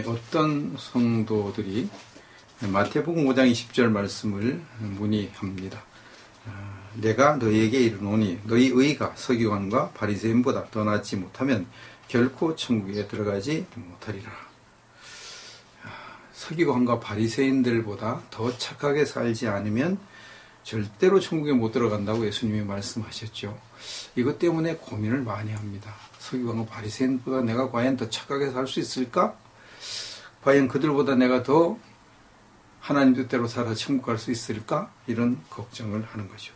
어떤 성도들이 마태복음 5장 20절 말씀을 문의합니다. 내가 너희에게 이르노니 너희 의가 서기관과 바리새인보다 더 낫지 못하면 결코 천국에 들어가지 못하리라. 서기관과 바리새인들보다 더 착하게 살지 않으면 절대로 천국에 못 들어간다고 예수님이 말씀하셨죠. 이것 때문에 고민을 많이 합니다. 서기관과 바리새인보다 내가 과연 더 착하게 살 수 있을까? 과연 그들보다 내가 더 하나님 뜻대로 살아 천국 갈 수 있을까? 이런 걱정을 하는 거죠.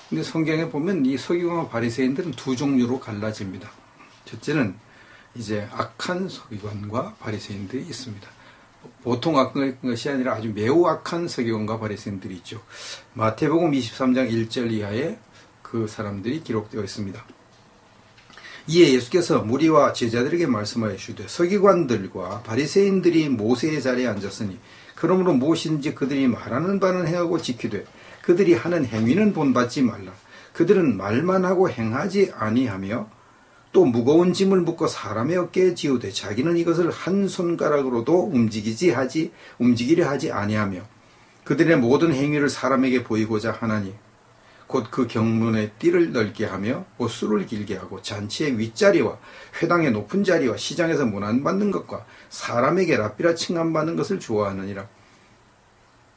근데 성경에 보면 이 서기관과 바리새인들은 두 종류로 갈라집니다. 첫째는 이제 악한 서기관과 바리새인들이 있습니다. 보통 악한 것이 아니라 아주 매우 악한 서기관과 바리새인들이 있죠. 마태복음 23장 1절 이하에 그 사람들이 기록되어 있습니다. 이에 예수께서 무리와 제자들에게 말씀하여 주되 서기관들과 바리새인들이 모세의 자리에 앉았으니 그러므로 무엇인지 그들이 말하는 바는 행하고 지키되 그들이 하는 행위는 본받지 말라. 그들은 말만 하고 행하지 아니하며 또 무거운 짐을 묶어 사람의 어깨에 지우되 자기는 이것을 한 손가락으로도 움직이려 하지 아니하며 그들의 모든 행위를 사람에게 보이고자 하나니 곧 그 경문의 띠를 넓게 하며 옷수를 길게 하고 잔치의 윗자리와 회당의 높은 자리와 시장에서 문안받는 것과 사람에게 랍비라 칭함받는 것을 좋아하느니라.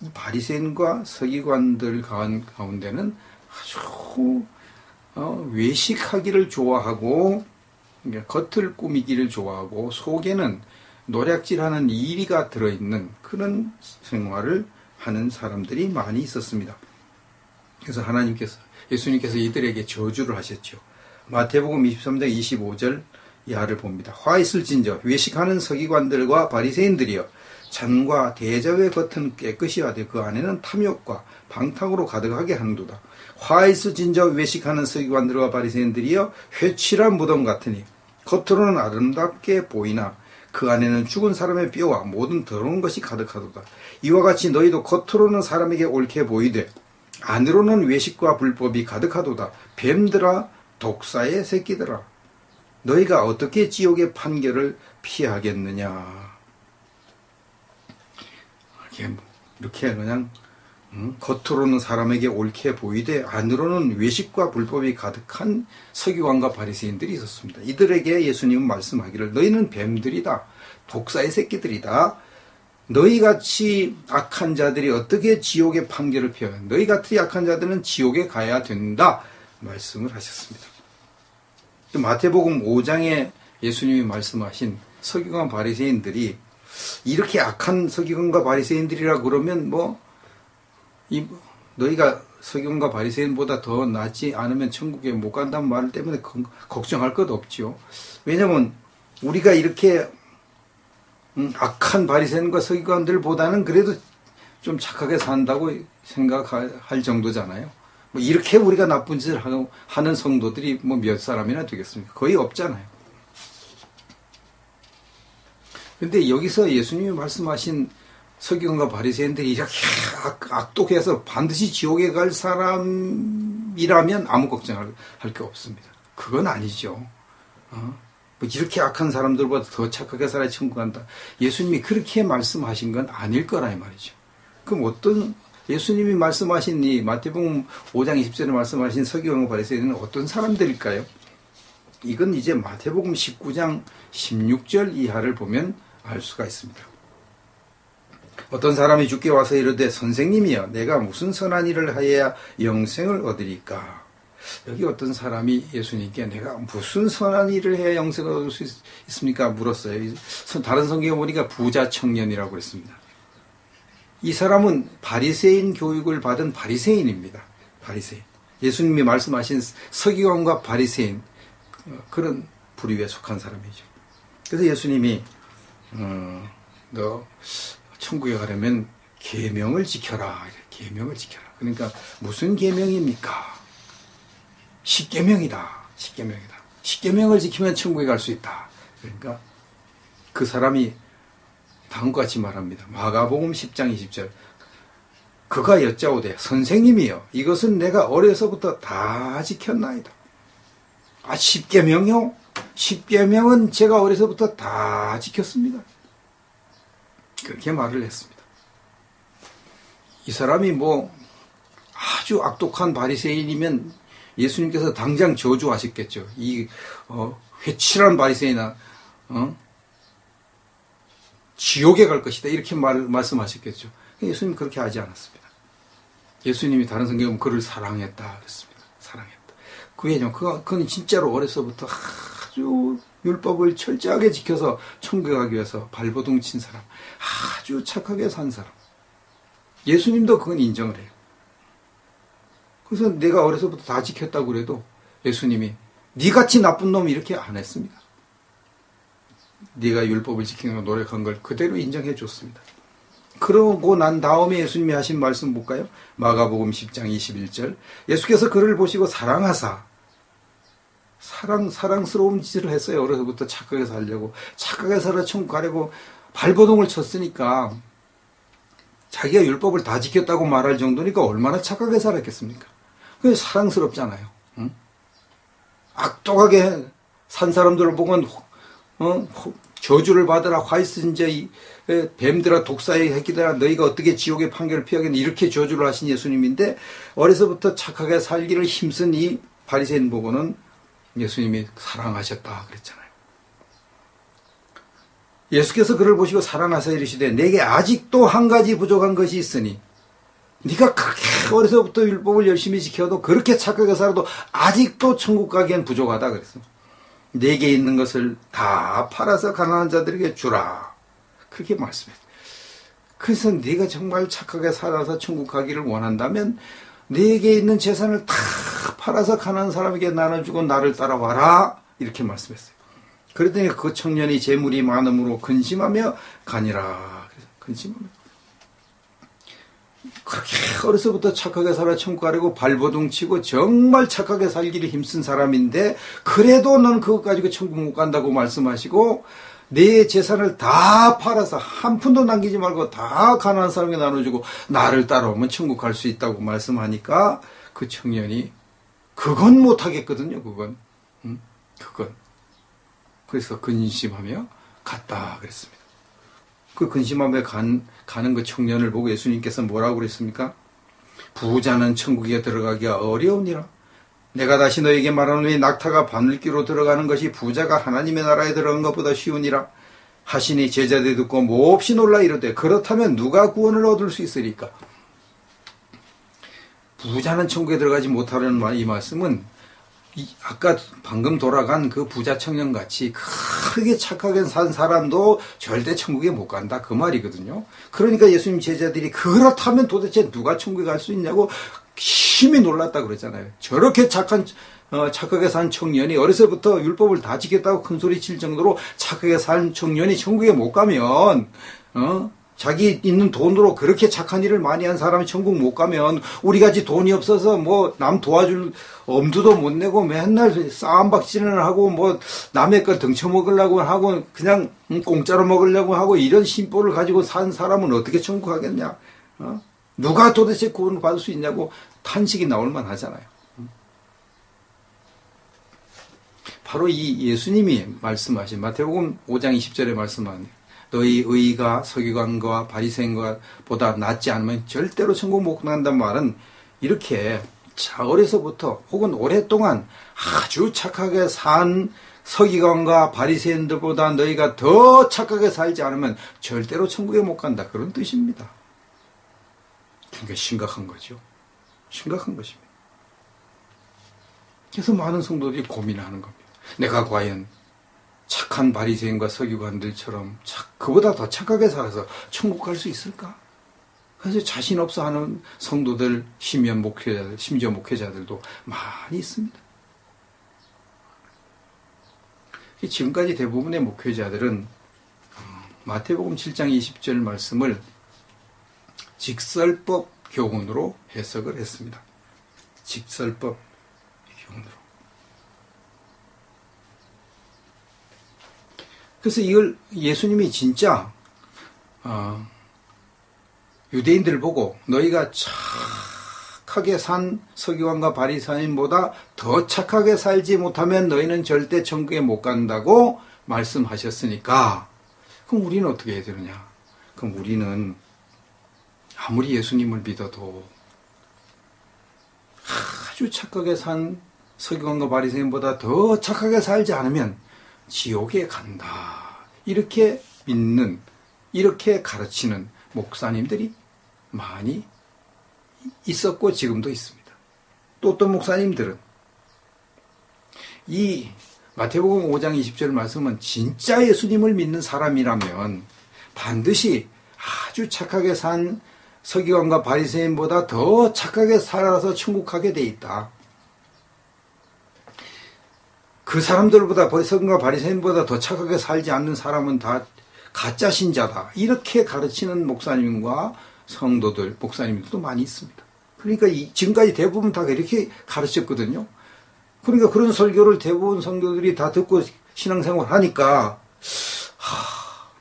이 바리새인과 서기관들 가운데는 아주 외식하기를 좋아하고 겉을 꾸미기를 좋아하고 속에는 노략질하는 이리가 들어있는 그런 생활을 하는 사람들이 많이 있었습니다. 그래서 예수님께서 이들에게 저주를 하셨죠. 마태복음 23장 25절 이하를 봅니다. 화 있을진저 외식하는 서기관들과 바리새인들이여 잔과 대접의 겉은 깨끗이 하되 그 안에는 탐욕과 방탕으로 가득하게 하는도다. 화 있을진저 외식하는 서기관들과 바리새인들이여 회칠한 무덤 같으니 겉으로는 아름답게 보이나 그 안에는 죽은 사람의 뼈와 모든 더러운 것이 가득하도다. 이와 같이 너희도 겉으로는 사람에게 옳게 보이되 안으로는 외식과 불법이 가득하도다. 뱀들아 독사의 새끼들아 너희가 어떻게 지옥의 판결을 피하겠느냐. 이렇게 그냥 겉으로는 사람에게 옳게 보이되 안으로는 외식과 불법이 가득한 서기관과 바리새인들이 있었습니다. 이들에게 예수님은 말씀하기를 너희는 뱀들이다. 독사의 새끼들이다. 너희같이 악한 자들이 어떻게 지옥의 판결을 피하냐. 너희같이 악한 자들은 지옥에 가야 된다 말씀을 하셨습니다. 마태복음 5장에 예수님이 말씀하신 서기관 바리새인들이 이렇게 악한 서기관과 바리새인들이라 그러면 너희가 서기관과 바리새인보다 더 낫지 않으면 천국에 못 간다는 말 때문에 걱정할 것 없죠. 왜냐하면 우리가 이렇게 악한 바리새인과 서기관들보다는 그래도 좀 착하게 산다고 생각할 정도잖아요. 이렇게 우리가 나쁜 짓을 하는 성도들이 몇 사람이나 되겠습니까? 거의 없잖아요. 근데 여기서 예수님이 말씀하신 서기관과 바리새인들이 이렇게 악독해서 반드시 지옥에 갈 사람이라면 아무 걱정할 게 없습니다. 그건 아니죠. 이렇게 악한 사람들보다 더 착하게 살아야 천국 간다. 예수님이 그렇게 말씀하신 건 아닐 거라 이 말이죠. 그럼 예수님이 말씀하신 이 마태복음 5장 20절에 말씀하신 서기관과 바리새인은 어떤 사람들일까요? 이건 이제 마태복음 19장 16절 이하를 보면 알 수가 있습니다. 어떤 사람이 주께 와서 이르되 선생님이여 내가 무슨 선한 일을 하여야 영생을 얻으리까? 여기 어떤 사람이 예수님께 내가 무슨 선한 일을 해야 영생을 얻을 수 있습니까? 물었어요. 다른 성경에 보니까 부자 청년이라고 그랬습니다. 이 사람은 바리새인 교육을 받은 바리새인입니다. 바리새인. 예수님이 말씀하신 서기관과 바리새인 그런 부류에 속한 사람이죠. 그래서 예수님이 너 천국에 가려면 계명을 지켜라. 계명을 지켜라. 그러니까 무슨 계명입니까? 십계명이다. 십계명이다. 십계명을 지키면 천국에 갈 수 있다. 그러니까 그 사람이 다음과 같이 말합니다. 마가복음 10장 20절 그가 여짜오되 선생님이여 이것은 내가 어려서부터 다 지켰나이다. 십계명이요? 십계명은 제가 어려서부터 다 지켰습니다. 그렇게 말을 했습니다. 이 사람이 뭐 아주 악독한 바리새인이면 예수님께서 당장 저주하셨겠죠. 이 회칠한 바리새인아, 지옥에 갈 것이다, 이렇게 말씀하셨겠죠. 예수님 그렇게 하지 않았습니다. 예수님이 다른 성경에 보면 그를 사랑했다 그랬습니다. 사랑했다. 그 왜냐면 그는 진짜로 어려서부터 아주 율법을 철저하게 지켜서 천국에 가기 위해서 발버둥 친 사람, 아주 착하게 산 사람. 예수님도 그건 인정을 해요. 그래서 내가 어려서부터 다 지켰다고 그래도 예수님이 니같이 나쁜 놈 이렇게 안 했습니다. 네가 율법을 지키는 거 노력한 걸 그대로 인정해 줬습니다. 그러고 난 다음에 예수님이 하신 말씀 볼까요? 마가복음 10장 21절. 예수께서 그를 보시고 사랑하사, 사랑스러운 짓을 했어요. 어려서부터 착하게 살려고, 착하게 살아 천국 가려고 발버둥을 쳤으니까, 자기가 율법을 다 지켰다고 말할 정도니까 얼마나 착하게 살았겠습니까? 그게 사랑스럽잖아요. 응? 악독하게 산 사람들을 보면 저주를 받으라, 화이스인자 뱀들아, 독사의 새끼들아, 너희가 어떻게 지옥의 판결을 피하겠니, 이렇게 저주를 하신 예수님인데, 어려서부터 착하게 살기를 힘쓴 이 바리새인 보고는 예수님이 사랑하셨다 그랬잖아요. 예수께서 그를 보시고 사랑하사 이르시되 내게 아직도 한 가지 부족한 것이 있으니, 네가 그렇게 어려서부터 율법을 열심히 지켜도, 그렇게 착하게 살아도 아직도 천국 가기엔 부족하다 그랬어. 내게 있는 것을 다 팔아서 가난한 자들에게 주라, 그렇게 말씀했어요. 그래서 네가 정말 착하게 살아서 천국 가기를 원한다면 내게 있는 재산을 다 팔아서 가난한 사람에게 나눠주고 나를 따라와라, 이렇게 말씀했어요. 그랬더니 그 청년이 재물이 많음으로 근심하며 가니라. 근심하며. 그렇게 어려서부터 착하게 살아 천국 가려고 발버둥 치고 정말 착하게 살기를 힘쓴 사람인데, 그래도 넌 그것 가지고 천국 못 간다고 말씀하시고, 내 재산을 다 팔아서 한 푼도 남기지 말고 다 가난한 사람에게 나눠주고 나를 따라오면 천국 갈 수 있다고 말씀하니까, 그 청년이 그건 못하겠거든요. 그건. 그래서 근심하며 갔다 그랬습니다. 그 근심하며 가는 그 청년을 보고 예수님께서 뭐라고 그랬습니까? 부자는 천국에 들어가기가 어려우니라. 내가 다시 너에게 말하노니 낙타가 바늘귀로 들어가는 것이 부자가 하나님의 나라에 들어간 것보다 쉬우니라 하시니, 제자들이 듣고 몹시 놀라 이르되 그렇다면 누가 구원을 얻을 수 있으리까? 부자는 천국에 들어가지 못하는 이 말씀은 아까 방금 돌아간 그 부자 청년같이 크게 착하게 산 사람도 절대 천국에 못 간다, 그 말이거든요. 그러니까 예수님 제자들이 그렇다면 도대체 누가 천국에 갈 수 있냐고 심히 놀랐다 그랬잖아요. 저렇게 착하게 산 청년이 어려서부터 율법을 다 지켰다고 큰 소리 칠 정도로 착하게 산 청년이 천국에 못 가면, 자기 있는 돈으로 그렇게 착한 일을 많이 한 사람이 천국 못 가면, 우리같이 돈이 없어서 뭐 남 도와줄 엄두도 못 내고 맨날 싸움박질을 하고 뭐 남의 걸 등쳐먹으려고 하고 그냥 공짜로 먹으려고 하고 이런 심보를 가지고 산 사람은 어떻게 천국 가겠냐? 누가 도대체 구원을 받을 수 있냐고 탄식이 나올 만하잖아요. 바로 이 예수님이 말씀하신 마태복음 5장 20절에 말씀하는, 너희 의가 서기관과 바리새인보다 낫지 않으면 절대로 천국 못 간다는 말은, 이렇게 어려서부터 혹은 오랫동안 아주 착하게 산 서기관과 바리새인들보다 너희가 더 착하게 살지 않으면 절대로 천국에 못 간다, 그런 뜻입니다. 그러니까 심각한 거죠. 심각한 것입니다. 그래서 많은 성도들이 고민하는 겁니다. 내가 과연 착한 바리새인과 서기관들처럼 그보다 더 착하게 살아서 천국 갈 수 있을까? 그래서 자신 없어 하는 성도들, 심지어 목회자들도 많이 있습니다. 지금까지 대부분의 목회자들은 마태복음 7장 20절 말씀을 직설법 교훈으로 해석을 했습니다. 직설법 교훈으로. 그래서 이걸 예수님이 진짜 유대인들 보고 너희가 착하게 산 서기관과 바리새인보다 더 착하게 살지 못하면 너희는 절대 천국에 못 간다고 말씀하셨으니까, 그럼 우리는 어떻게 해야 되느냐? 그럼 우리는 아무리 예수님을 믿어도 아주 착하게 산 서기관과 바리새인보다 더 착하게 살지 않으면 지옥에 간다. 이렇게 믿는, 이렇게 가르치는 목사님들이 많이 있었고 지금도 있습니다. 또 어떤 목사님들은 이 마태복음 5장 20절 말씀은 진짜 예수님을 믿는 사람이라면 반드시 아주 착하게 산 서기관과 바리새인보다 더 착하게 살아서 천국 가게 돼 있다. 그 사람들보다 서기관과 바리새인보다 더 착하게 살지 않는 사람은 다 가짜 신자다. 이렇게 가르치는 목사님과 성도들, 목사님들도 많이 있습니다. 그러니까 지금까지 대부분 다 이렇게 가르쳤거든요. 그러니까 그런 설교를 대부분 성도들이 다 듣고 신앙생활 하니까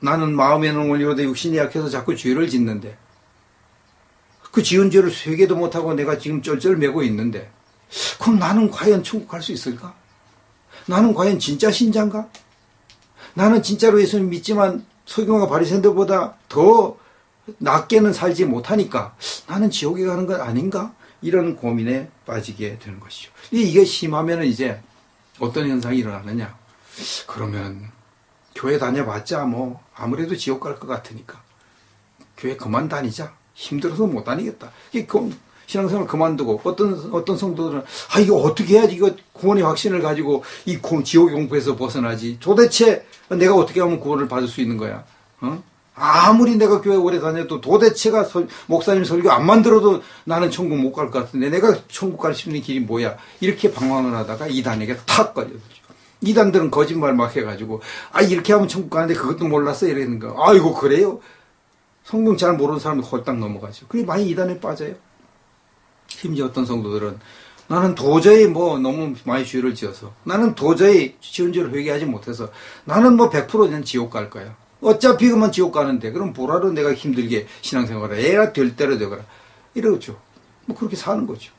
나는 마음에는 원리로도 육신이 약해서 자꾸 죄를 짓는데 그 지은 죄를 회개도 못하고 내가 지금 쩔쩔매고 있는데 그럼 나는 과연 천국 갈 수 있을까? 나는 과연 진짜 신자인가? 나는 진짜로 예수님 믿지만 서기관과 바리새인들보다 더 낮게는 살지 못하니까 나는 지옥에 가는 건 아닌가? 이런 고민에 빠지게 되는 것이죠. 이게 심하면 이제 어떤 현상이 일어나느냐? 그러면 교회 다녀봤자 뭐 아무래도 지옥 갈 것 같으니까 교회 그만 다니자. 힘들어서 못 다니겠다. 신앙생활 그만두고 어떤 성도들은 이거 어떻게 해야지 이거 구원의 확신을 가지고 이 지옥의 공포에서 벗어나지. 도대체 내가 어떻게 하면 구원을 받을 수 있는 거야? 아무리 내가 교회 오래 다녀도 도대체가 목사님 설교 안 만들어도 나는 천국 못 갈 것 같은데 내가 천국 갈 수 있는 길이 뭐야? 이렇게 방황을 하다가 이단에게 탁 걸려들죠. 이단들은 거짓말 막 해가지고 이렇게 하면 천국 가는데 그것도 몰랐어 이러는 거. 아이고 그래요? 성경 잘 모르는 사람이 홀딱 넘어가죠. 그게 많이 이단에 빠져요. 심지어 어떤 성도들은 나는 도저히 너무 많이 죄를 지어서 나는 도저히 지은 죄를 회개하지 못해서 나는 100% 그냥 지옥 갈 거야. 어차피 그만 지옥 가는데 그럼 뭐라도 내가 힘들게 신앙생활을 해야 될 대로 되거라. 이러죠. 그렇게 사는 거죠.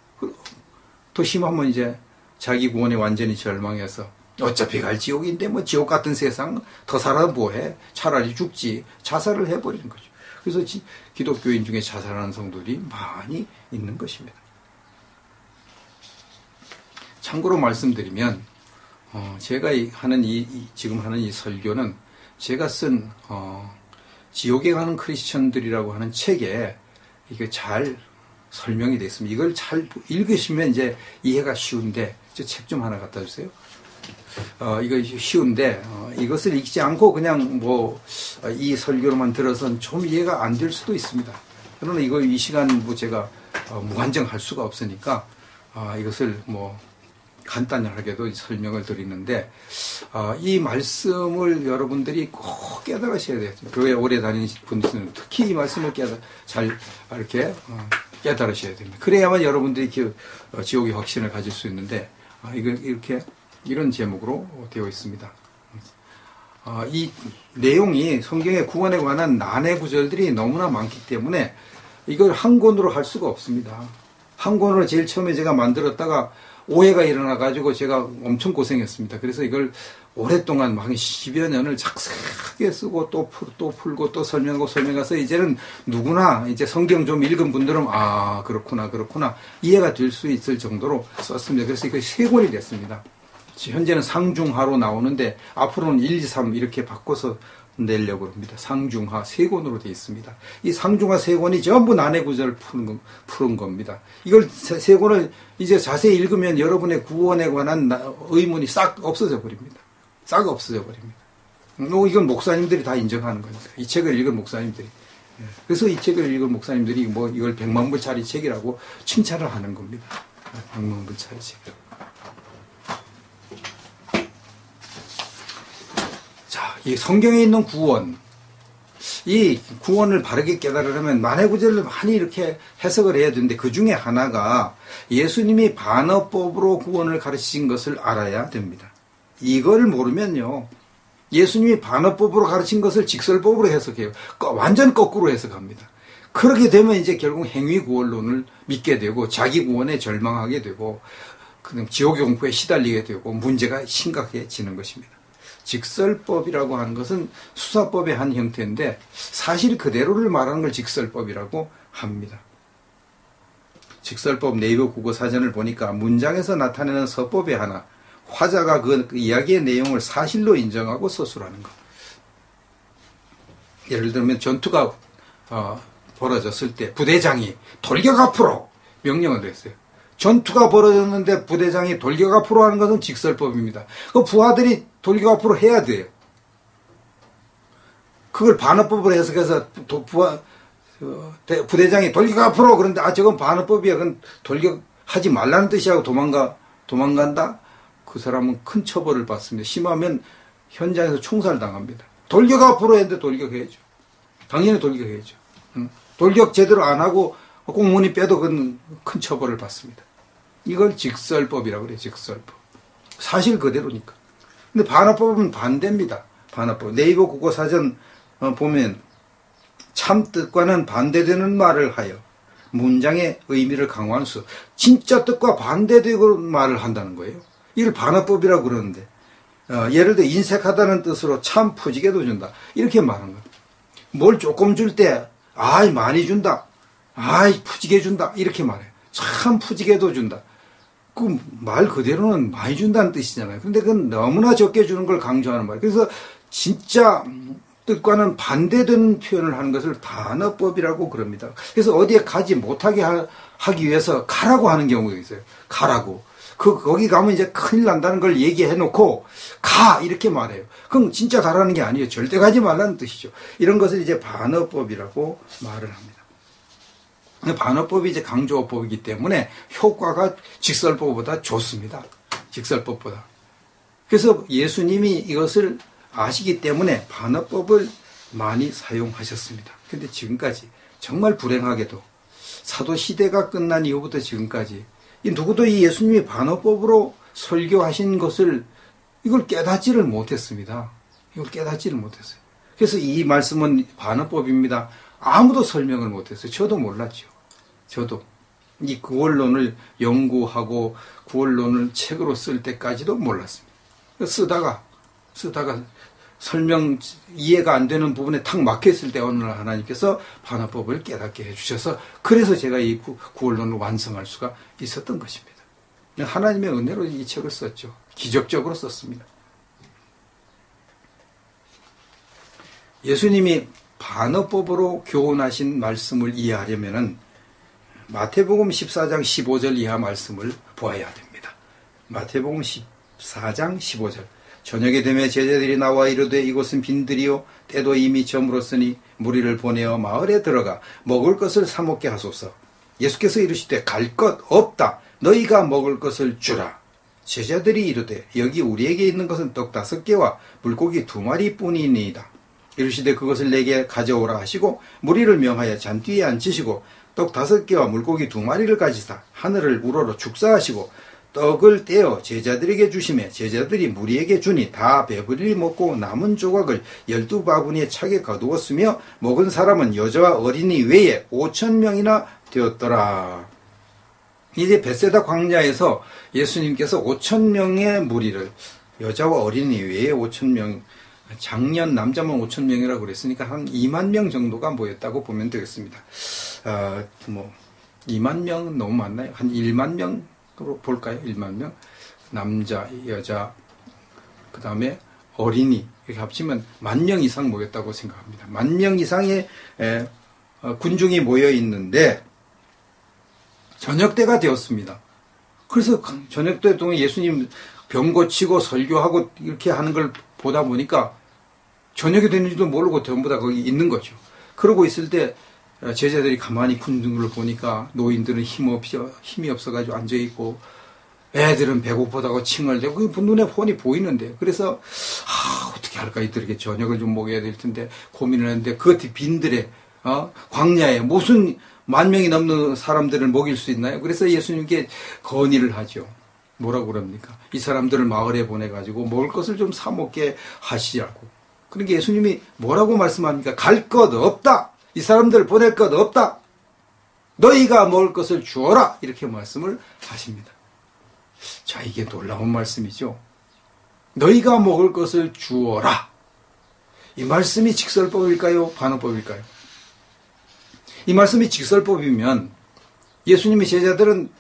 더 심하면 이제 자기 구원에 완전히 절망해서 어차피 갈 지옥인데 지옥 같은 세상 더 살아 뭐해. 차라리 죽지. 자살을 해버리는 거죠. 그래서 기독교인 중에 자살하는 성도들이 많이 있는 것입니다. 참고로 말씀드리면 제가 지금 하는 이 설교는 제가 쓴 지옥에 가는 크리스천들이라고 하는 책에 이게 잘 설명이 되어 있습니다. 이걸 잘 읽으시면 이제 이해가 쉬운데 저 책 좀 하나 갖다 주세요. 이거 쉬운데 이것을 읽지 않고 그냥 이 설교로만 들어서는 좀 이해가 안 될 수도 있습니다. 그러나 이 시간 제가 무한정 할 수가 없으니까 이것을 간단하게도 설명을 드리는데 이 말씀을 여러분들이 꼭 깨달으셔야 돼요. 교회 오래 다니신 분들은 특히 이 말씀을 잘 이렇게 깨달으셔야 됩니다. 그래야만 여러분들이 지옥의 확신을 가질 수 있는데 이런 제목으로 되어 있습니다. 이 내용이 성경의 구원에 관한 난해 구절들이 너무나 많기 때문에 이걸 한 권으로 할 수가 없습니다. 한 권으로 제일 처음에 제가 만들었다가 오해가 일어나가지고 제가 엄청 고생했습니다. 그래서 이걸 오랫동안 한 10여 년을 자세하게 쓰고 또 풀고 또 설명해서 이제는 누구나 이제 성경 좀 읽은 분들은 그렇구나 이해가 될 수 있을 정도로 썼습니다. 그래서 이거 3권이 됐습니다. 현재는 상중하로 나오는데 앞으로는 1, 2, 3 이렇게 바꿔서 내려고 합니다. 상중하 3권으로 되어 있습니다. 이 상중하 3권이 전부 난해 구절을 푸는 겁니다. 이걸 3권을 이제 자세히 읽으면 여러분의 구원에 관한 의문이 싹 없어져 버립니다. 싹 없어져 버립니다. 이건 목사님들이 다 인정하는 거니까. 이 책을 읽은 목사님들이. 그래서 이 책을 읽은 목사님들이 이걸 100만 불짜리 책이라고 칭찬을 하는 겁니다. 100만 불짜리 책이라고. 이 성경에 있는 구원, 이 구원을 바르게 깨달으려면 난해 구절을 많이 이렇게 해석을 해야 되는데 그 중에 하나가 예수님이 반어법으로 구원을 가르치신 것을 알아야 됩니다. 이걸 모르면요, 예수님이 반어법으로 가르친 것을 직설법으로 해석해요. 완전 거꾸로 해석합니다. 그렇게 되면 이제 결국 행위구원론을 믿게 되고 자기 구원에 절망하게 되고 지옥의 공포에 시달리게 되고 문제가 심각해지는 것입니다. 직설법이라고 하는 것은 수사법의 한 형태인데 사실 그대로를 말하는 걸 직설법이라고 합니다. 직설법 네이버 국어사전을 보니까 문장에서 나타내는 서법의 하나, 화자가 그 이야기의 내용을 사실로 인정하고 서술하는 것. 예를 들면 전투가 벌어졌을 때 부대장이 돌격 앞으로 명령을 했어요. 전투가 벌어졌는데 부대장이 돌격 앞으로 하는 것은 직설법입니다. 그 부하들이 돌격 앞으로 해야 돼요. 그걸 반어법으로 해석해서 부대장이 돌격 앞으로, 그런데 저건 반어법이야. 그건 돌격하지 말라는 뜻이라고 도망간다? 그 사람은 큰 처벌을 받습니다. 심하면 현장에서 총살당합니다. 돌격 앞으로 했는데 돌격해야죠. 당연히 돌격해야죠. 돌격 제대로 안 하고 공무원이 빼도 그건 큰 처벌을 받습니다. 이걸 직설법이라고 그래요. 직설법. 사실 그대로니까. 근데 반어법은 반대입니다. 반어법. 네이버 국어사전 보면 참 뜻과는 반대되는 말을 하여 문장의 의미를 강화하는 수. 진짜 뜻과 반대되는 말을 한다는 거예요. 이걸 반어법이라고 그러는데, 예를 들어 인색하다는 뜻으로 참 푸지게도 준다, 이렇게 말하는 거예요. 뭘 조금 줄 때 아이 많이 준다, 아이 푸지게 준다, 이렇게 말해요. 참 푸지게도 준다. 그 말 그대로는 많이 준다는 뜻이잖아요. 근데 그건 너무나 적게 주는 걸 강조하는 말이에요. 그래서 진짜 뜻과는 반대되는 표현을 하는 것을 반어법이라고 그럽니다. 그래서 어디에 가지 못하게 하기 위해서 가라고 하는 경우가 있어요. 가라고. 거기 가면 이제 큰일 난다는 걸 얘기해 놓고 가, 이렇게 말해요. 그럼 진짜 가라는 게 아니에요. 절대 가지 말라는 뜻이죠. 이런 것을 이제 반어법이라고 말을 합니다. 반어법이 이제 강조어법이기 때문에 효과가 직설법보다 좋습니다. 직설법보다. 그래서 예수님이 이것을 아시기 때문에 반어법을 많이 사용하셨습니다. 근데 지금까지 정말 불행하게도 사도 시대가 끝난 이후부터 지금까지 누구도 이 예수님이 반어법으로 설교하신 것을 이걸 깨닫지를 못했습니다. 이걸 깨닫지를 못했어요. 그래서 이 말씀은 반어법입니다. 아무도 설명을 못했어요. 저도 몰랐죠. 저도 이 구원론을 연구하고 구원론을 책으로 쓸 때까지도 몰랐습니다. 쓰다가 설명 이해가 안 되는 부분에 탁 막혔을 때 어느 날 하나님께서 반어법을 깨닫게 해주셔서 그래서 제가 이 구원론을 완성할 수가 있었던 것입니다. 하나님의 은혜로 이 책을 썼죠. 기적적으로 썼습니다. 예수님이 반어법으로 교훈하신 말씀을 이해하려면은 마태복음 14장 15절 이하 말씀을 보아야 됩니다. 마태복음 14장 15절. 저녁에 되면 제자들이 나와 이르되 이곳은 빈들이요 때도 이미 저물었으니 무리를 보내어 마을에 들어가 먹을 것을 사 먹게 하소서. 예수께서 이르시되 갈 것 없다. 너희가 먹을 것을 주라. 제자들이 이르되 여기 우리에게 있는 것은 떡 5개와 물고기 2마리 뿐이니이다. 이르시되 그것을 내게 가져오라 하시고 무리를 명하여 잔뒤에 앉히시고 떡 5개와 물고기 2마리를 가지사 하늘을 우러러 축사하시고 떡을 떼어 제자들에게 주시매 제자들이 무리에게 주니 다 배부리 먹고 남은 조각을 12바구니에 차게 거두었으며 먹은 사람은 여자와 어린이 외에 5,000명이나 되었더라. 이제 벳세다 광야에서 예수님께서 5,000명의 무리를, 여자와 어린이 외에 5,000명, 작년 남자만 5,000명이라고 그랬으니까 한 2만 명 정도가 모였다고 보면 되겠습니다. 2만 명은 너무 많나요? 한 1만 명으로 볼까요? 1만 명. 남자, 여자, 그 다음에 어린이, 이렇게 합치면 10,000명 이상 모였다고 생각합니다. 10,000명 이상의 군중이 모여 있는데 저녁 때가 되었습니다. 그래서 저녁 때 동안 예수님 병 고치고 설교하고 이렇게 하는 걸 보다 보니까 저녁이 되는지도 모르고 전부 다 거기 있는 거죠. 그러고 있을 때 제자들이 가만히 군중을 보니까 노인들은 힘이 없어가지고 앉아있고 애들은 배고프다고 칭얼대고 눈에 훤히 보이는데, 그래서 어떻게 할까, 이들에게 저녁을 좀 먹여야 될 텐데 고민을 했는데 그 빈들에 광야에 무슨 10,000명이 넘는 사람들을 먹일 수 있나요? 그래서 예수님께 건의를 하죠. 뭐라고 그럽니까? 이 사람들을 마을에 보내가지고 먹을 것을 좀 사 먹게 하시라고. 그러니까 예수님이 뭐라고 말씀합니까? 갈 것 없다. 이 사람들 보낼 것 없다. 너희가 먹을 것을 주어라. 이렇게 말씀을 하십니다. 자, 이게 놀라운 말씀이죠. 너희가 먹을 것을 주어라. 이 말씀이 직설법일까요? 반어법일까요? 이 말씀이 직설법이면 예수님의 제자들은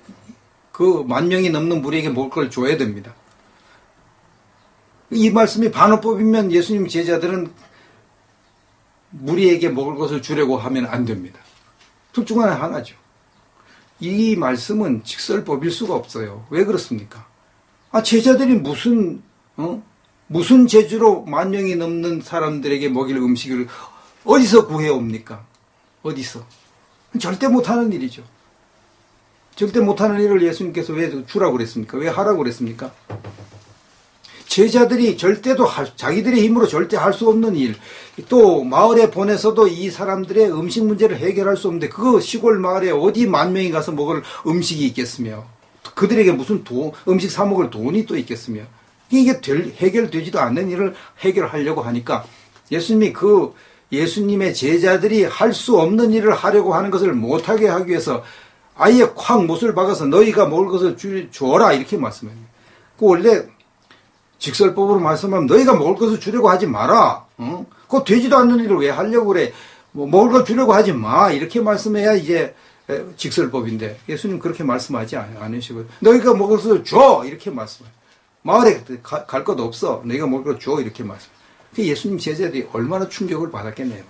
그 10,000명이 넘는 무리에게 먹을 걸 줘야 됩니다. 이 말씀이 반어법이면 예수님 제자들은 무리에게 먹을 것을 주려고 하면 안 됩니다. 둘 중 하나죠. 이 말씀은 직설법일 수가 없어요. 왜 그렇습니까? 제자들이 무슨 재주로 10,000명이 넘는 사람들에게 먹일 음식을 어디서 구해옵니까? 어디서? 절대 못하는 일이죠. 절대 못하는 일을 예수님께서 왜 주라고 그랬습니까? 왜 하라고 그랬습니까? 제자들이 절대도 자기들의 힘으로 절대 할 수 없는 일, 또 마을에 보내서도 이 사람들의 음식 문제를 해결할 수 없는데 그 시골 마을에 어디 10,000명이 가서 먹을 음식이 있겠으며 그들에게 무슨 음식 사 먹을 돈이 또 있겠으며 이게 해결되지도 않는 일을 해결하려고 하니까 예수님의 제자들이 할 수 없는 일을 하려고 하는 것을 못하게 하기 위해서 아예 콱 못을 박아서 너희가 먹을 것을 주어라 이렇게 말씀해요. 원래 직설법으로 말씀하면 너희가 먹을 것을 주려고 하지 마라. 그거 되지도 않는 일을 왜 하려고 그래. 먹을 걸 주려고 하지 마. 이렇게 말씀해야 이제 직설법인데 예수님 그렇게 말씀하지 않으시고 너희가 먹을 것을 줘. 이렇게 말씀해요. 마을에 갈 것 없어. 너희가 먹을 걸 줘. 이렇게 말씀해요. 예수님 제자들이 얼마나 충격을 받았겠네요.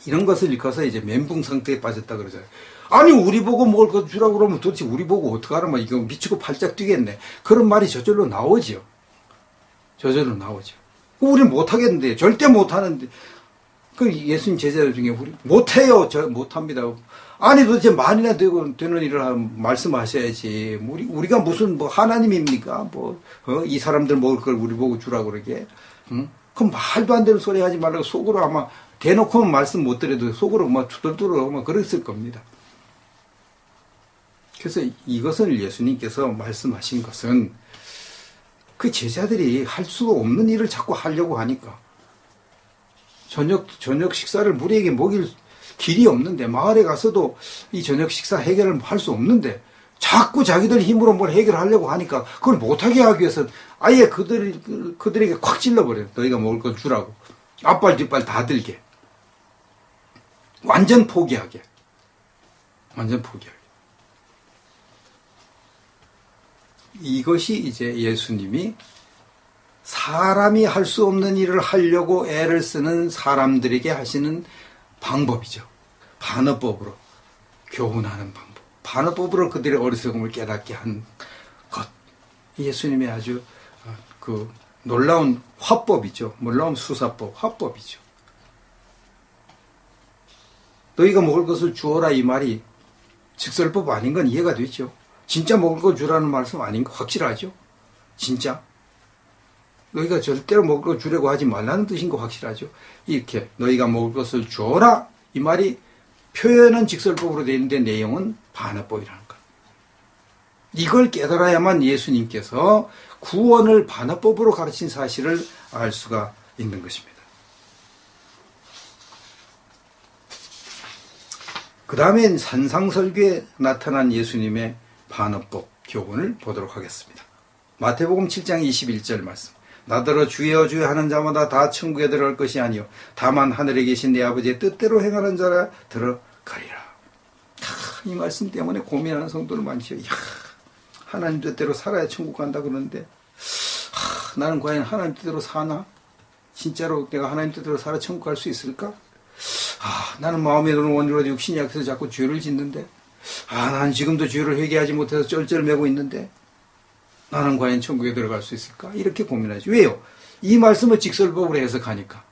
이런 것을 일컬어서 이제 멘붕 상태에 빠졌다 그러잖아요. 아니 우리 보고 먹을 거 주라고 그러면 도대체 우리 보고 어떡하라면 이거 미치고 팔짝 뛰겠네. 그런 말이 저절로 나오죠. 저절로 나오죠. 우리는 못하겠는데 절대 못하는데 그 예수님 제자들 중에 우리 못해요. 저 못합니다. 아니 도대체 만이나 되는 일을 말씀하셔야지. 우리가 무슨 하나님입니까? 이 사람들 먹을 걸 우리 보고 주라고 그러게. 그럼 말도 안 되는 소리 하지 말라고 속으로 아마 대놓고는 말씀 못 드려도 속으로 투덜투덜 그랬을 겁니다. 그래서 이것을 예수님께서 말씀하신 것은 그 제자들이 할 수 없는 일을 자꾸 하려고 하니까 저녁 식사를 무리에게 먹일 길이 없는데 마을에 가서도 이 저녁 식사 해결을 할 수 없는데 자꾸 자기들 힘으로 뭘 해결하려고 하니까 그걸 못하게 하기 위해서 아예 그들에게 콱 찔러버려요. 너희가 먹을 거 주라고. 앞발 뒷발 다 들게. 완전 포기하게. 이것이 이제 예수님이 사람이 할 수 없는 일을 하려고 애를 쓰는 사람들에게 하시는 방법이죠. 반어법으로 교훈하는 방법. 반어법으로 그들의 어리석음을 깨닫게 한 것. 예수님의 아주 놀라운 화법이죠. 놀라운 수사법, 화법이죠. 너희가 먹을 것을 주어라 이 말이 직설법 아닌 건 이해가 되죠. 진짜 먹을 거 주라는 말씀 아닌 거 확실하죠. 진짜. 너희가 절대로 먹을 거 주려고 하지 말라는 뜻인 거 확실하죠. 이렇게 너희가 먹을 것을 주어라 이 말이 표현은 직설법으로 되어 있는데 내용은 반어법이라는 것. 이걸 깨달아야만 예수님께서 구원을 반어법으로 가르친 사실을 알 수가 있는 것입니다. 그 다음엔 산상설교에 나타난 예수님의 반어법 교훈을 보도록 하겠습니다. 마태복음 7장 21절 말씀. 나더러 주여 주여 하는 자마다 다 천국에 들어갈 것이 아니요 다만 하늘에 계신 내 아버지의 뜻대로 행하는 자라 들어가리라. 이 말씀 때문에 고민하는 성도들 많죠. 하나님 뜻대로 살아야 천국 간다 그러는데 나는 과연 하나님 뜻대로 사나? 진짜로 내가 하나님 뜻대로 살아 천국 갈 수 있을까? 나는 마음에 드는 원로로 육신이 약해서 자꾸 죄를 짓는데 나는 지금도 죄를 회개하지 못해서 쩔쩔매고 있는데 나는 과연 천국에 들어갈 수 있을까? 이렇게 고민하죠. 왜요? 이 말씀을 직설법으로 해석하니까.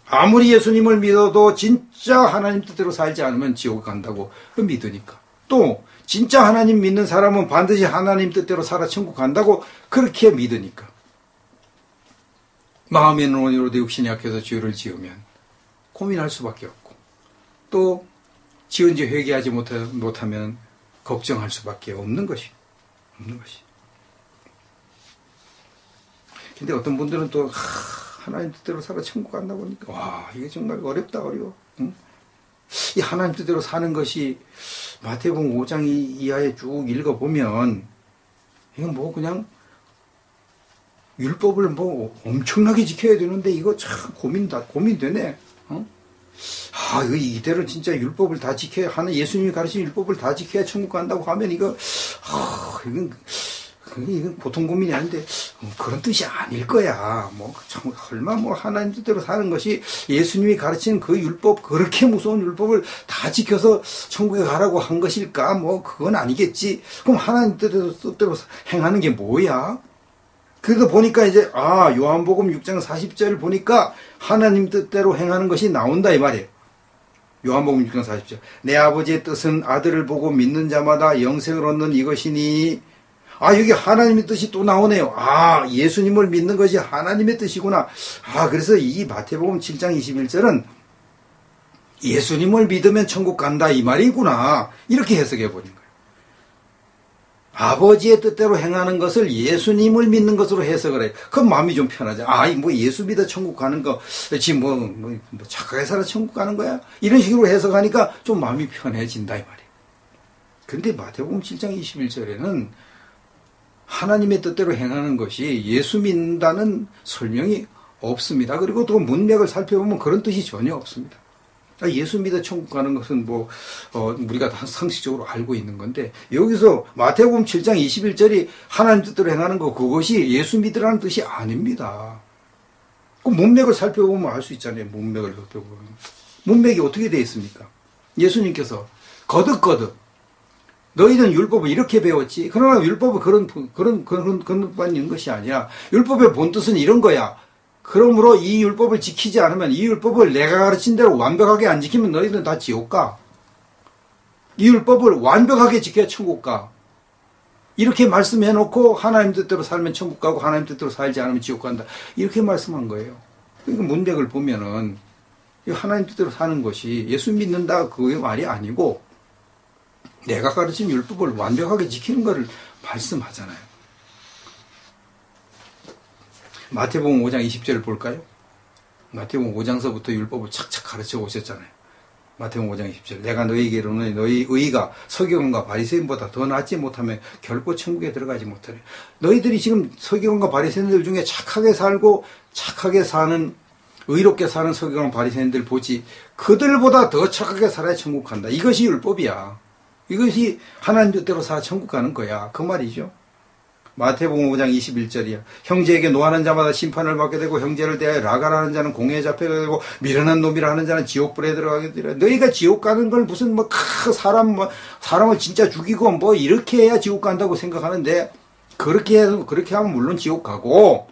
아무리 예수님을 믿어도 진짜 하나님 뜻대로 살지 않으면 지옥에 간다고 믿으니까. 또 진짜 하나님 믿는 사람은 반드시 하나님 뜻대로 살아 천국 간다고 그렇게 믿으니까. 마음에는 원이로도 육신이 약해서 죄를 지으면 고민할 수밖에 없고 또 지은 죄 회개하지 못하면 걱정할 수밖에 없는 것이. 근데 어떤 분들은 또 하나님 뜻대로 살아 천국 간다고 하니까 와 이게 정말 어렵다 어려워. 응? 이 하나님 뜻대로 사는 것이 마태복음 5장 이하에 쭉 읽어보면 이건 그냥 율법을 뭐 엄청나게 지켜야 되는데 이거 참 고민되네. 어? 이대로 진짜 율법을 다 지켜야 하는, 예수님이 가르친 율법을 다 지켜야 천국 간다고 하면 이건 보통 고민이 아닌데, 그런 뜻이 아닐 거야. 설마 하나님 뜻대로 사는 것이 예수님이 가르친 그 율법, 그렇게 무서운 율법을 다 지켜서 천국에 가라고 한 것일까? 그건 아니겠지. 그럼 하나님 뜻대로 행하는 게 뭐야? 그래서 보니까 이제, 요한복음 6장 40절 보니까 하나님 뜻대로 행하는 것이 나온다, 이 말이에요. 요한복음 6장 40절. 내 아버지의 뜻은 아들을 보고 믿는 자마다 영생을 얻는 이것이니, 여기 하나님의 뜻이 또 나오네요. 예수님을 믿는 것이 하나님의 뜻이구나. 그래서 이 마태복음 7장 21절은 예수님을 믿으면 천국 간다, 이 말이구나. 이렇게 해석해 버린 거예요. 아버지의 뜻대로 행하는 것을 예수님을 믿는 것으로 해석을 해요. 그럼 마음이 좀 편하죠. 예수 믿어 천국 가는 거, 지금 착하게 살아 천국 가는 거야? 이런 식으로 해석하니까 좀 마음이 편해진다, 이 말이에요. 근데 마태복음 7장 21절에는 하나님의 뜻대로 행하는 것이 예수 믿는다는 설명이 없습니다. 그리고 또 문맥을 살펴보면 그런 뜻이 전혀 없습니다. 예수 믿어 천국 가는 것은 우리가 다 상식적으로 알고 있는 건데, 여기서 마태복음 7장 21절이 하나님 뜻대로 행하는 거, 그것이 예수 믿으라는 뜻이 아닙니다. 그 문맥을 살펴보면 알 수 있잖아요. 문맥을 살펴보면. 문맥이 어떻게 되어 있습니까? 예수님께서 거듭 너희는 율법을 이렇게 배웠지. 그러나 율법은 그런 있는 것이 아니야. 율법의 본 뜻은 이런 거야. 그러므로 이 율법을 지키지 않으면, 이 율법을 내가 가르친 대로 완벽하게 안 지키면 너희들은 다 지옥 가. 이 율법을 완벽하게 지켜야 천국 가. 이렇게 말씀해놓고 하나님 뜻대로 살면 천국 가고 하나님 뜻대로 살지 않으면 지옥 간다. 이렇게 말씀한 거예요. 그러니까 문맥을 보면은 하나님 뜻대로 사는 것이 예수 믿는다 그의 말이 아니고, 내가 가르친 율법을 완벽하게 지키는 것을 말씀하잖아요. 마태복음 5장 20절을 볼까요? 마태복음 5장서부터 율법을 착착 가르쳐 오셨잖아요. 마태복음 5장 20절. 내가 너희에게 이르노니 너희 의가 서기관과 바리새인보다 더 낫지 못하면 결코 천국에 들어가지 못하리. 너희들이 지금 서기관과 바리새인들 중에 착하게 살고 착하게 사는, 의롭게 사는 서기관 바리새인들 보지, 그들보다 더 착하게 살아야 천국 간다. 이것이 율법이야. 이것이 하나님 뜻대로 살아 천국 가는 거야. 그 말이죠. 마태복음 5장 21절이야. 형제에게 노하는 자마다 심판을 받게 되고, 형제를 대하여 라가라는 자는 공회에 잡혀게 되고, 미련한 놈이라 하는 자는 지옥불에 들어가게 되리라. 너희가 지옥 가는 걸 무슨 사람을 진짜 죽이고 이렇게 해야 지옥 간다고 생각하는데, 그렇게 하면 물론 지옥 가고,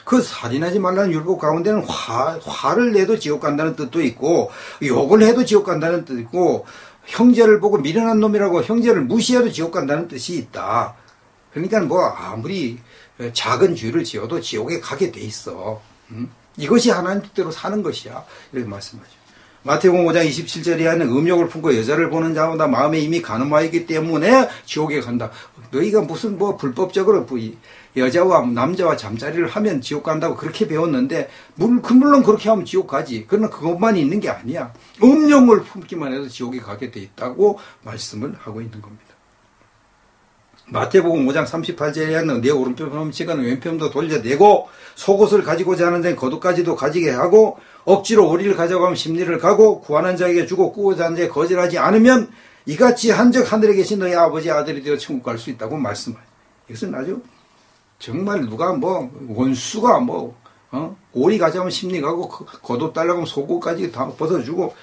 그 살인하지 말라는 율법 가운데는 화를 내도 지옥 간다는 뜻도 있고, 욕을 해도 지옥 간다는 뜻도 있고, 형제를 보고 미련한 놈이라고 형제를 무시해도 지옥 간다는 뜻이 있다. 그러니까 아무리 작은 죄를 지어도 지옥에 가게 돼 있어. 이것이 하나님 뜻대로 사는 것이야. 이렇게 말씀하죠. 마태복음 5장 27절에 하는 음욕을 품고 여자를 보는 자마다 마음에 이미 간음하였기 때문에 지옥에 간다. 너희가 무슨 불법적으로 여자와 남자와 잠자리를 하면 지옥 간다고 그렇게 배웠는데, 물론 그렇게 하면 지옥 가지. 그러나 그것만 있는 게 아니야. 음욕을 품기만 해도 지옥에 가게 돼 있다고 말씀을 하고 있는 겁니다. 마태복음 5장 38절에 하는 내 오른편 훔치고는 왼편도 돌려내고, 속옷을 가지고자 하는 자는 겉옷까지도 가지게 하고, 억지로 오리를 가져가면 심리를 가고, 구하는 자에게 주고 꾸고자 하는 자에게 거절하지 않으면 이같이 한즉 하늘에 계신 너희 아버지 아들이 되어 천국 갈 수 있다고 말씀하죠. 이것은 아주 정말 누가 원수가 오리 가져가면 심리 가고, 겉옷 달라고 하면 속옷까지 다 벗어주고,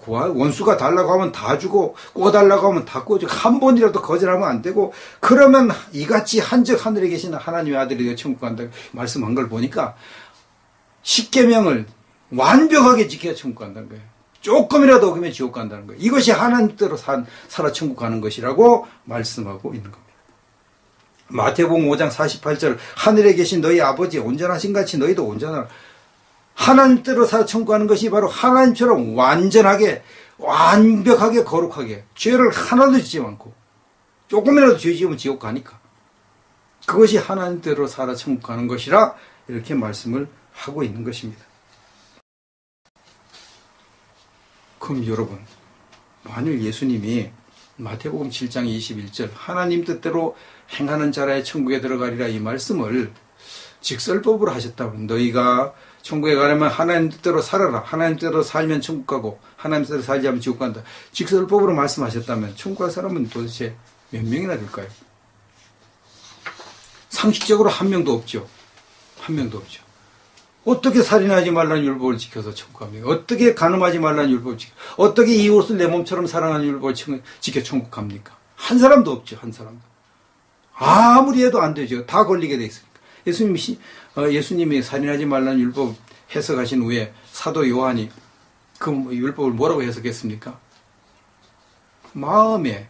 원수가 달라고 하면 다 주고, 꿔달라고 하면 다 꿔주고, 한 번이라도 거절하면 안 되고, 그러면 이같이 한즉 하늘에 계시는 하나님의 아들이 되어 천국 간다 말씀한 걸 보니까, 십계명을 완벽하게 지켜야 천국 간다는 거예요. 조금이라도 어기면 지옥 간다는 거예요. 이것이 하나님 뜻대로 살아 천국 가는 것이라고 말씀하고 있는 겁니다. 마태복음 5장 48절, 하늘에 계신 너희 아버지 온전하신 같이 너희도 온전하라. 하나님 뜻대로 살아 천국 가는 것이 바로 하나님처럼 완전하게, 완벽하게, 거룩하게, 죄를 하나도 짓지 않고, 조금이라도 죄 지으면 지옥 가니까, 그것이 하나님 뜻대로 살아 천국 가는 것이라 이렇게 말씀을 하고 있는 것입니다. 그럼 여러분, 만일 예수님이 마태복음 7장 21절 하나님 뜻대로 행하는 자라야 천국에 들어가리라 이 말씀을 직설법으로 하셨다면 너희가 천국에 가려면 하나님 뜻대로 살아라. 하나님 뜻대로 살면 천국 가고 하나님 뜻대로 살지 않으면 지옥 간다. 직설법으로 말씀하셨다면 천국 갈 사람은 도대체 몇 명이나 될까요? 상식적으로 한 명도 없죠. 한 명도 없죠. 어떻게 살인하지 말라는 율법을 지켜서 천국 갑니까? 어떻게 간음하지 말라는 율법을 지켜? 어떻게 이웃을 내 몸처럼 사랑하는 율법을 지켜 천국 갑니까? 한 사람도 없죠. 한 사람도. 아무리 해도 안 되죠. 다 걸리게 돼 있으니까. 예수님이 살인하지 말라는 율법 해석하신 후에 사도 요한이 그 율법을 뭐라고 해석했습니까? 마음에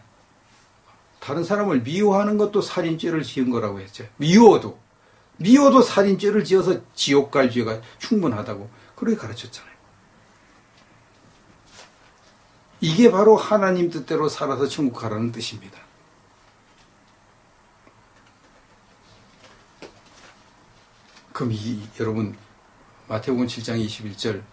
다른 사람을 미워하는 것도 살인죄를 지은 거라고 했죠. 미워도 살인죄를 지어서 지옥 갈 죄가 충분하다고 그렇게 가르쳤잖아요. 이게 바로 하나님 뜻대로 살아서 천국 가라는 뜻입니다. 그럼 여러분 마태복음 7장 21절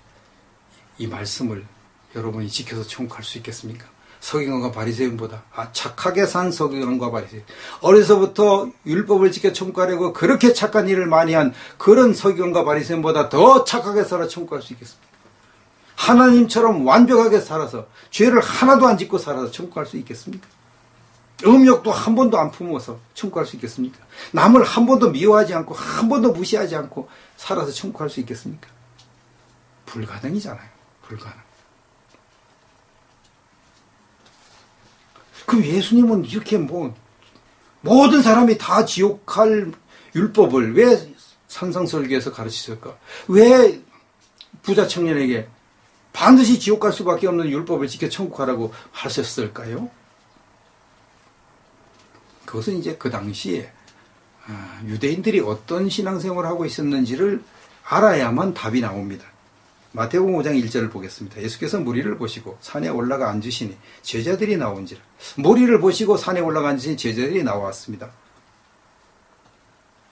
이 말씀을 여러분이 지켜서 천국 갈 수 있겠습니까? 서기관과 바리새인보다 착하게 산 서기관과 바리새인, 어려서부터 율법을 지켜 천국 가려고 그렇게 착한 일을 많이 한 그런 서기관과 바리새인보다 더 착하게 살아 천국 갈 수 있겠습니까? 하나님처럼 완벽하게 살아서 죄를 하나도 안 짓고 살아서 천국 갈 수 있겠습니까? 음욕도 한 번도 안 품어서 천국 갈 수 있겠습니까? 남을 한 번도 미워하지 않고 한 번도 무시하지 않고 살아서 천국 갈 수 있겠습니까? 불가능이잖아요. 불가능. 그럼 예수님은 이렇게 모든 사람이 다 지옥 갈 율법을 왜 산상설교에서 가르치실까? 왜 부자 청년에게 반드시 지옥 갈 수밖에 없는 율법을 지켜 천국 가라고 하셨을까요? 그것은 이제 그 당시에 유대인들이 어떤 신앙생활을 하고 있었는지를 알아야만 답이 나옵니다. 마태복음 5장 1절을 보겠습니다. 예수께서 무리를 보시고 산에 올라가 앉으시니 제자들이 나온지라. 무리를 보시고 산에 올라가 앉으시니 제자들이 나왔습니다.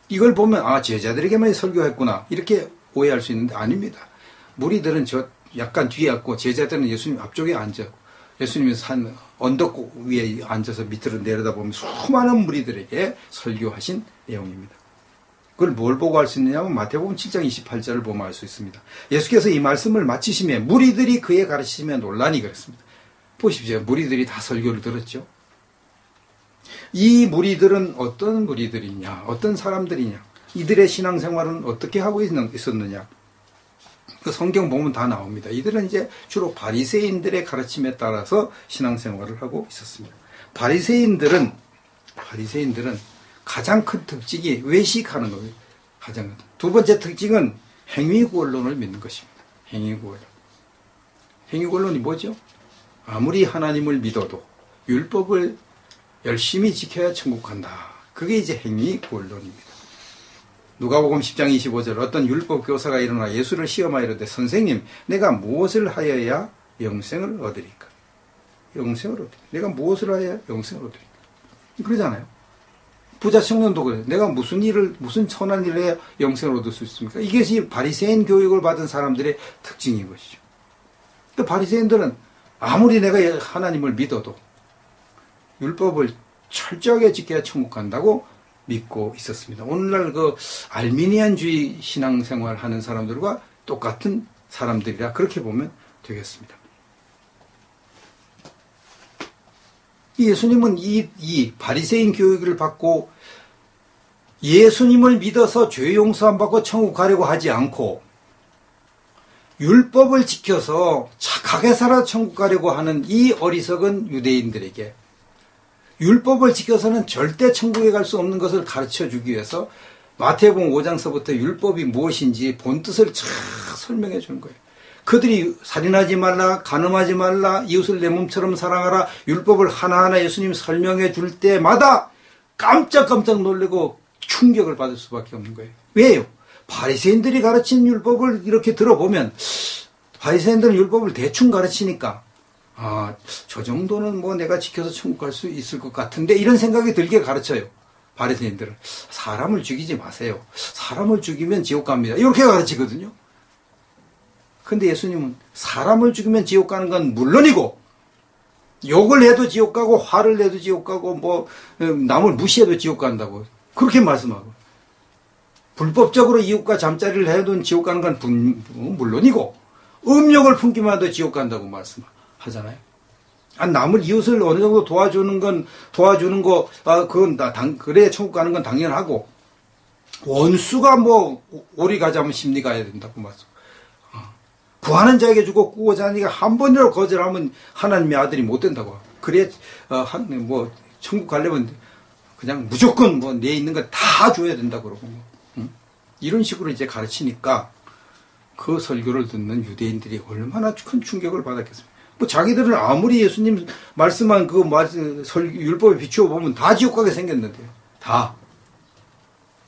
이걸 보면 제자들에게만 설교했구나 이렇게 오해할 수 있는데 아닙니다. 무리들은 저 약간 뒤에 앉고 제자들은 예수님 앞쪽에 앉았고 예수님이 산 언덕 위에 앉아서 밑으로 내려다보면 수많은 무리들에게 설교하신 내용입니다. 그걸 뭘 보고 알 수 있느냐면 마태복음 7장 28절을 보면 알 수 있습니다. 예수께서 이 말씀을 마치시며 무리들이 그의 가르치시며 놀라니 그랬습니다. 보십시오. 무리들이 다 설교를 들었죠. 이 무리들은 어떤 무리들이냐, 어떤 사람들이냐, 이들의 신앙생활은 어떻게 하고 있었느냐. 그 성경 보면 다 나옵니다. 이들은 이제 주로 바리새인들의 가르침에 따라서 신앙생활을 하고 있었습니다. 바리새인들은 가장 큰 특징이 외식하는 거예요. 가장 큰. 두 번째 특징은 행위구원론을 믿는 것입니다. 행위구원론. 행위구원론이 뭐죠? 아무리 하나님을 믿어도 율법을 열심히 지켜야 천국 간다. 그게 이제 행위구원론입니다. 누가복음 10장 25절 어떤 율법 교사가 일어나 예수를 시험하여 이르되 선생님 내가 무엇을 하여야 영생을 얻으리까? 영생을 얻으리까? 내가 무엇을 하여야 영생을 얻으리까? 그러잖아요. 부자 청년도 그래요. 내가 무슨 선한 일을 해야 영생을 얻을 수 있습니까? 이것이 바리새인 교육을 받은 사람들의 특징인 것이죠. 또 바리새인들은 아무리 내가 하나님을 믿어도 율법을 철저하게 지켜야 천국 간다고 믿고 있었습니다. 오늘날 그 알미니안주의 신앙생활 하는 사람들과 똑같은 사람들이라 그렇게 보면 되겠습니다. 예수님은 이 바리새인 교육을 받고 예수님을 믿어서 죄 용서 안 받고 천국 가려고 하지 않고 율법을 지켜서 착하게 살아 천국 가려고 하는 이 어리석은 유대인들에게 율법을 지켜서는 절대 천국에 갈 수 없는 것을 가르쳐주기 위해서 마태복음 5장서부터 율법이 무엇인지 본뜻을 쫙 설명해 주는 거예요. 그들이 살인하지 말라, 간음하지 말라, 이웃을 내 몸처럼 사랑하라 율법을 하나하나 예수님 설명해 줄 때마다 깜짝깜짝 놀라고 충격을 받을 수밖에 없는 거예요. 왜요? 바리새인들이 가르친 율법을 이렇게 들어보면 바리새인들은 율법을 대충 가르치니까 저 정도는 뭐 내가 지켜서 천국 갈 수 있을 것 같은데 이런 생각이 들게 가르쳐요. 바리새인들은 사람을 죽이지 마세요. 사람을 죽이면 지옥 갑니다. 이렇게 가르치거든요. 근데 예수님은 사람을 죽이면 지옥 가는 건 물론이고 욕을 해도 지옥 가고 화를 내도 지옥 가고 뭐 남을 무시해도 지옥 간다고 그렇게 말씀하고, 불법적으로 이웃과 잠자리를 해도 지옥 가는 건 물론이고 음욕을 품기만 해도 지옥 간다고 말씀하잖아요. 남을 이웃을 어느 정도 도와주는 거 그래 천국 가는 건 당연하고, 원수가 뭐 오리 가자면 심리 가야 된다고 말씀. 구하는 자에게 주고 꾸고자 하니까 한 번이라도 거절하면 하나님의 아들이 못 된다고. 그래 뭐 천국 가려면 그냥 무조건 뭐 내 있는 거 다 줘야 된다고 그러고 이런 식으로 이제 가르치니까 그 설교를 듣는 유대인들이 얼마나 큰 충격을 받았겠습니까? 뭐 자기들은 아무리 예수님 말씀한 그 율법에 비추어 보면 다 지옥 가게 생겼는데요. 다.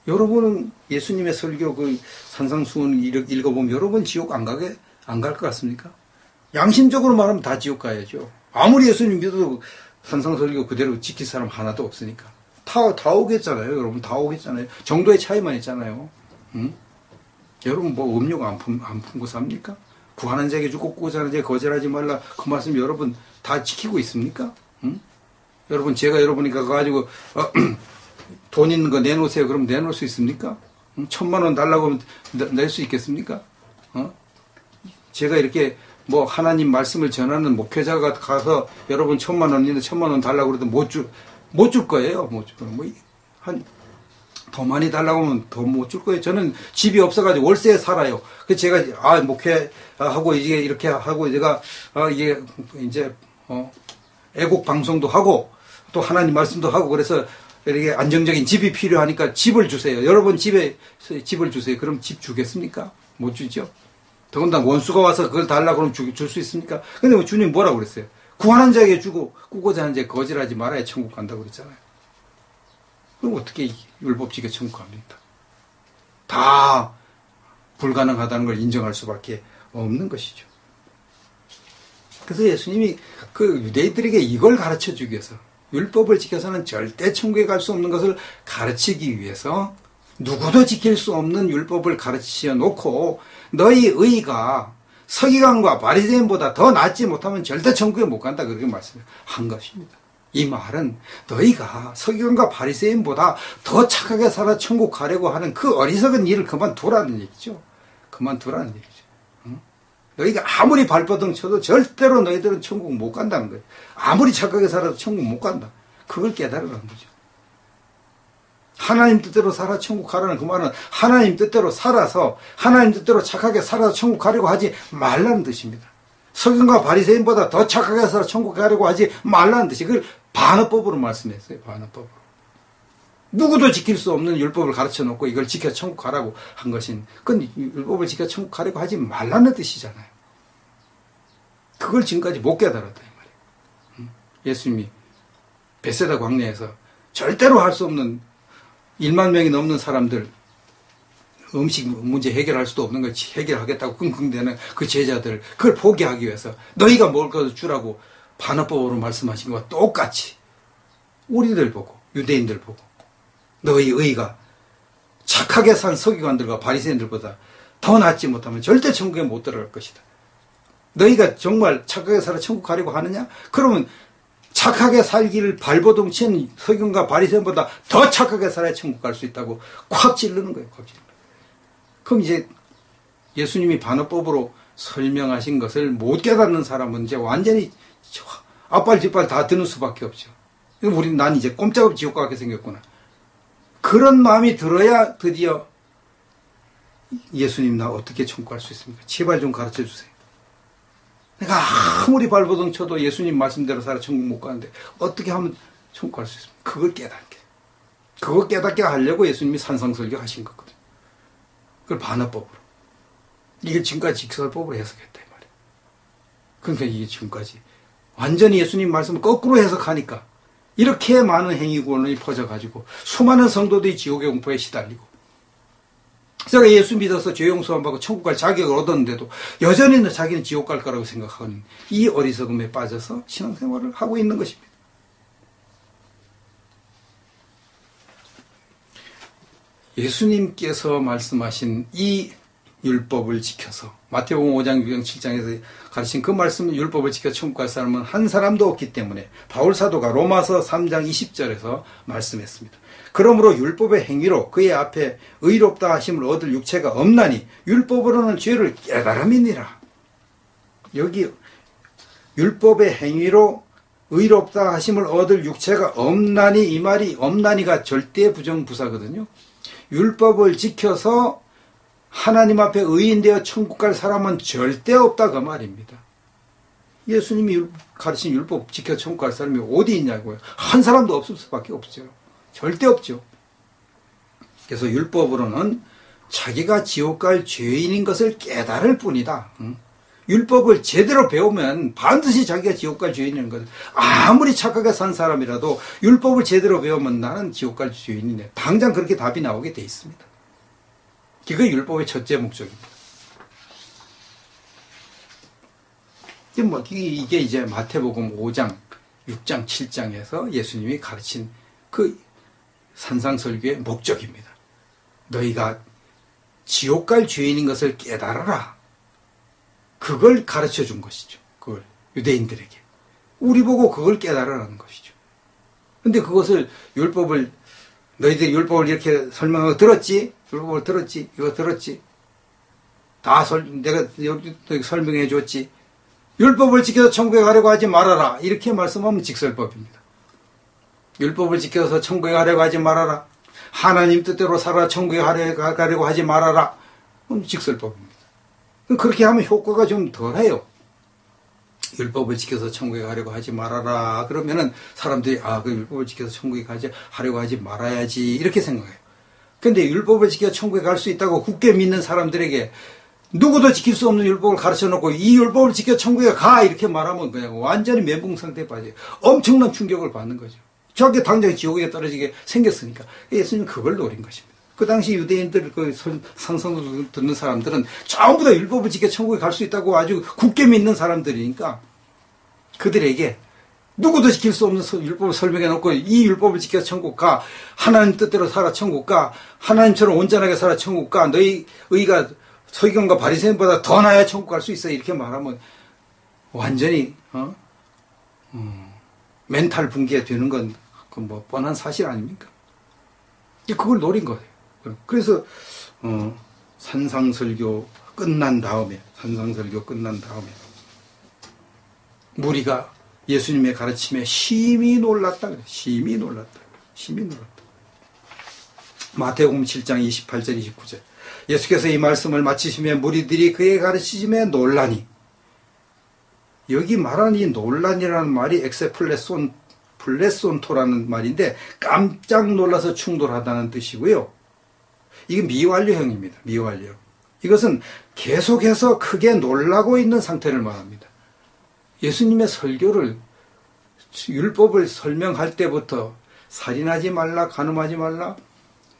여러분은 예수님의 설교 그 산상수훈 읽어보면 여러분 지옥 안 갈 것 같습니까? 양심적으로 말하면 다 지옥 가야죠. 아무리 예수님 믿어도 산상설교 그대로 지킬 사람 하나도 없으니까. 다 오겠잖아요. 여러분 다 오겠잖아요. 정도의 차이만 있잖아요. 응? 여러분 뭐 음욕 안 품고 삽니까? 구하는 자에게 주고 꾸고자는 자에게 거절하지 말라. 그 말씀 여러분 다 지키고 있습니까? 응? 여러분 제가 여러분이 가가지고 돈 있는 거 내놓으세요. 그럼 내놓을 수 있습니까? 응? 1,000만 원 달라고 하면 낼 수 있겠습니까? 제가 이렇게 뭐 하나님 말씀을 전하는 목회자가 가서 여러분 1,000만 원인데 1,000만 원 달라고 그래도 못 줄 거예요. 더 많이 달라고 하면 더 못 줄 거예요. 저는 집이 없어가지고 월세에 살아요. 그래서 제가 목회하고 이제 이렇게 하고 제가 이게 이제 애국 방송도 하고 또 하나님 말씀도 하고 그래서 이렇게 안정적인 집이 필요하니까 집을 주세요. 여러분 집을 주세요. 그럼 집 주겠습니까? 못 주죠. 더군다나 원수가 와서 그걸 달라고 그러면 줄 수 있습니까? 근데 주님 뭐라고 그랬어요? 구하는 자에게 주고 꾸고자 하는 자에게 거절하지 말아야 천국 간다고 그랬잖아요. 그럼 어떻게 율법지게 천국 갑니까? 다 불가능하다는 걸 인정할 수밖에 없는 것이죠. 그래서 예수님이 그 유대인들에게 이걸 가르쳐 주기 위해서, 율법을 지켜서는 절대 천국에 갈 수 없는 것을 가르치기 위해서 누구도 지킬 수 없는 율법을 가르쳐 놓고 너희 의가 서기관과 바리새인보다 더 낫지 못하면 절대 천국에 못 간다, 그렇게 말씀한 것입니다. 이 말은 너희가 서기관과 바리새인보다 더 착하게 살아 천국 가려고 하는 그 어리석은 일을 그만두라는 얘기죠. 그만두라는 얘기죠. 너희가 아무리 발버둥 쳐도 절대로 너희들은 천국 못 간다는 거예요. 아무리 착하게 살아도 천국 못 간다. 그걸 깨달으라는 거죠. 하나님 뜻대로 살아 천국 가라는 그 말은 하나님 뜻대로 살아서 하나님 뜻대로 착하게 살아서 천국 가려고 하지 말라는 뜻입니다. 서기관과 바리새인보다 더 착하게 살아 천국 가려고 하지 말라는 뜻이, 그걸 반어법으로 말씀했어요. 반어법으로. 누구도 지킬 수 없는 율법을 가르쳐 놓고 이걸 지켜 천국 가라고 한 것인, 그건 율법을 지켜 천국 가려고 하지 말라는 뜻이잖아요. 그걸 지금까지 못 깨달았다 이 말이에요. 예수님이 벳세다 광야에서 절대로 할 수 없는 1만 명이 넘는 사람들 음식 문제 해결할 수도 없는 걸 해결하겠다고 끙끙대는 그 제자들, 그걸 포기하기 위해서 너희가 먹을 것을 주라고 반어법으로 말씀하신 것과 똑같이 우리들 보고 유대인들 보고 너희 의가 착하게 산 서기관들과 바리새인들보다 더 낫지 못하면 절대 천국에 못 들어갈 것이다. 너희가 정말 착하게 살아 천국 가려고 하느냐? 그러면 착하게 살기를 발버둥 친 서기관과 바리새인보다 더 착하게 살아야 천국 갈 수 있다고 콱 찌르는 거예요. 콱 찌르는 거예요. 그럼 이제 예수님이 반어법으로 설명하신 것을 못 깨닫는 사람은 이제 완전히 앞발 뒷발 다 드는 수밖에 없죠. 난 이제 꼼짝없이 지옥 가게 생겼구나. 그런 마음이 들어야 드디어 예수님 나 어떻게 천국 갈 수 있습니까? 제발 좀 가르쳐 주세요. 내가 아무리 발버둥 쳐도 예수님 말씀대로 살아 천국 못 가는데 어떻게 하면 천국 갈 수 있습니까? 그걸 깨닫게. 그걸 깨닫게 하려고 예수님이 산상설교 하신 거거든요. 그걸 반어법으로. 이게 지금까지 직설법으로 해석했다 이 말이에요. 그러니까 이게 지금까지 완전히 예수님 말씀을 거꾸로 해석하니까 이렇게 많은 행위구원이 퍼져가지고 수많은 성도들이 지옥의 공포에 시달리고, 제가 예수 믿어서 죄 용서만 받고 천국 갈 자격을 얻었는데도 여전히 자기는 지옥 갈 거라고 생각하는 이 어리석음에 빠져서 신앙생활을 하고 있는 것입니다. 예수님께서 말씀하신 이 율법을 지켜서, 마태복음 5장 6장 7장에서 가르친 그 말씀은 율법을 지켜 천국 갈 사람은 한 사람도 없기 때문에 바울 사도가 로마서 3장 20절에서 말씀했습니다. 그러므로 율법의 행위로 그의 앞에 의롭다 하심을 얻을 육체가 없나니 율법으로는 죄를 깨달음이니라. 여기 율법의 행위로 의롭다 하심을 얻을 육체가 없나니, 이 말이 없나니가 절대 부정부사거든요. 율법을 지켜서 하나님 앞에 의인 되어 천국 갈 사람은 절대 없다 그 말입니다. 예수님이 가르친 율법 지켜 천국 갈 사람이 어디 있냐고요. 한 사람도 없을 수밖에 없죠. 절대 없죠. 그래서 율법으로는 자기가 지옥 갈 죄인인 것을 깨달을 뿐이다. 율법을 제대로 배우면 반드시 자기가 지옥 갈 죄인인 것을, 아무리 착하게 산 사람이라도 율법을 제대로 배우면 나는 지옥 갈 죄인이네, 당장 그렇게 답이 나오게 돼 있습니다. 그게 율법의 첫째 목적입니다. 이게 이제 마태복음 5장, 6장, 7장에서 예수님이 가르친 그 산상설교의 목적입니다. 너희가 지옥 갈 죄인인 것을 깨달아라. 그걸 가르쳐 준 것이죠. 그걸 유대인들에게. 우리 보고 그걸 깨달으라는 것이죠. 근데 그것을 율법을, 너희들이 율법을 이렇게 설명하고 들었지? 율법을 들었지? 이거 들었지? 내가 여기 설명해 줬지? 율법을 지켜서 천국에 가려고 하지 말아라. 이렇게 말씀하면 직설법입니다. 율법을 지켜서 천국에 가려고 하지 말아라. 하나님 뜻대로 살아 천국에 가려고 하지 말아라. 그럼 직설법입니다. 그렇게 하면 효과가 좀 덜해요. 율법을 지켜서 천국에 가려고 하지 말아라. 그러면은 사람들이 그 율법을 지켜서 천국에 하려고 하지 말아야지 이렇게 생각해요. 근데 율법을 지켜 천국에 갈 수 있다고 굳게 믿는 사람들에게 누구도 지킬 수 없는 율법을 가르쳐 놓고 이 율법을 지켜 천국에 가 이렇게 말하면 그냥 완전히 멘붕 상태에 빠져요. 엄청난 충격을 받는 거죠. 저게 당장 지옥에 떨어지게 생겼으니까. 예수님은 그걸 노린 것입니다. 그 당시 유대인들 그 상성을 듣는 사람들은 전부 다 율법을 지켜 천국에 갈 수 있다고 아주 굳게 믿는 사람들이니까 그들에게 누구도 지킬 수 없는 율법을 설명해 놓고 이 율법을 지켜 천국 가, 하나님 뜻대로 살아 천국 가, 하나님처럼 온전하게 살아 천국 가, 너희 의가 서기관과 바리새인보다 더 나아야 천국 갈 수 있어 이렇게 말하면 완전히 멘탈 붕괴 되는 건 그 뭐 뻔한 사실 아닙니까? 그걸 노린 거예요. 그래서 산상설교 끝난 다음에 무리가 예수님의 가르침에 심히 놀랐다 그래요. 심히 놀랐다. 마태복음 7장 28절 29절. 예수께서 이 말씀을 마치시며 무리들이 그의 가르치심에 놀라니. 여기 말하는 이 논란이라는 말이 플레손토라는 말인데 깜짝 놀라서 충돌하다는 뜻이고요. 이게 미완료형입니다. 미완료. 이것은 계속해서 크게 놀라고 있는 상태를 말합니다. 예수님의 설교를, 율법을 설명할 때부터 살인하지 말라, 간음하지 말라,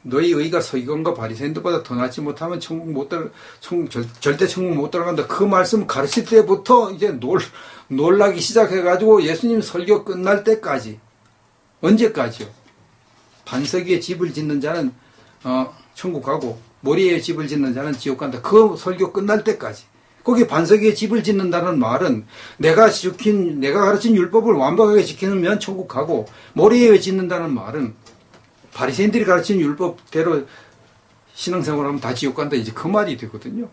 너희 의가 서기관과 바리새인들보다 더 낫지 못하면 절대 천국 못 들어간다. 그 말씀 가르칠 때부터 이제 놀라기 시작해가지고 예수님 설교 끝날 때까지, 언제까지요? 반석 위에 집을 짓는 자는 천국 가고 모리 위에 집을 짓는 자는 지옥 간다. 그 설교 끝날 때까지. 거기 반석 위에 집을 짓는다는 말은 내가 가르친 율법을 완벽하게 지키면 천국 가고, 모리 위에 짓는다는 말은 바리새인들이 가르친 율법대로 신앙생활하면 다 지옥 간다. 이제 그 말이 되거든요.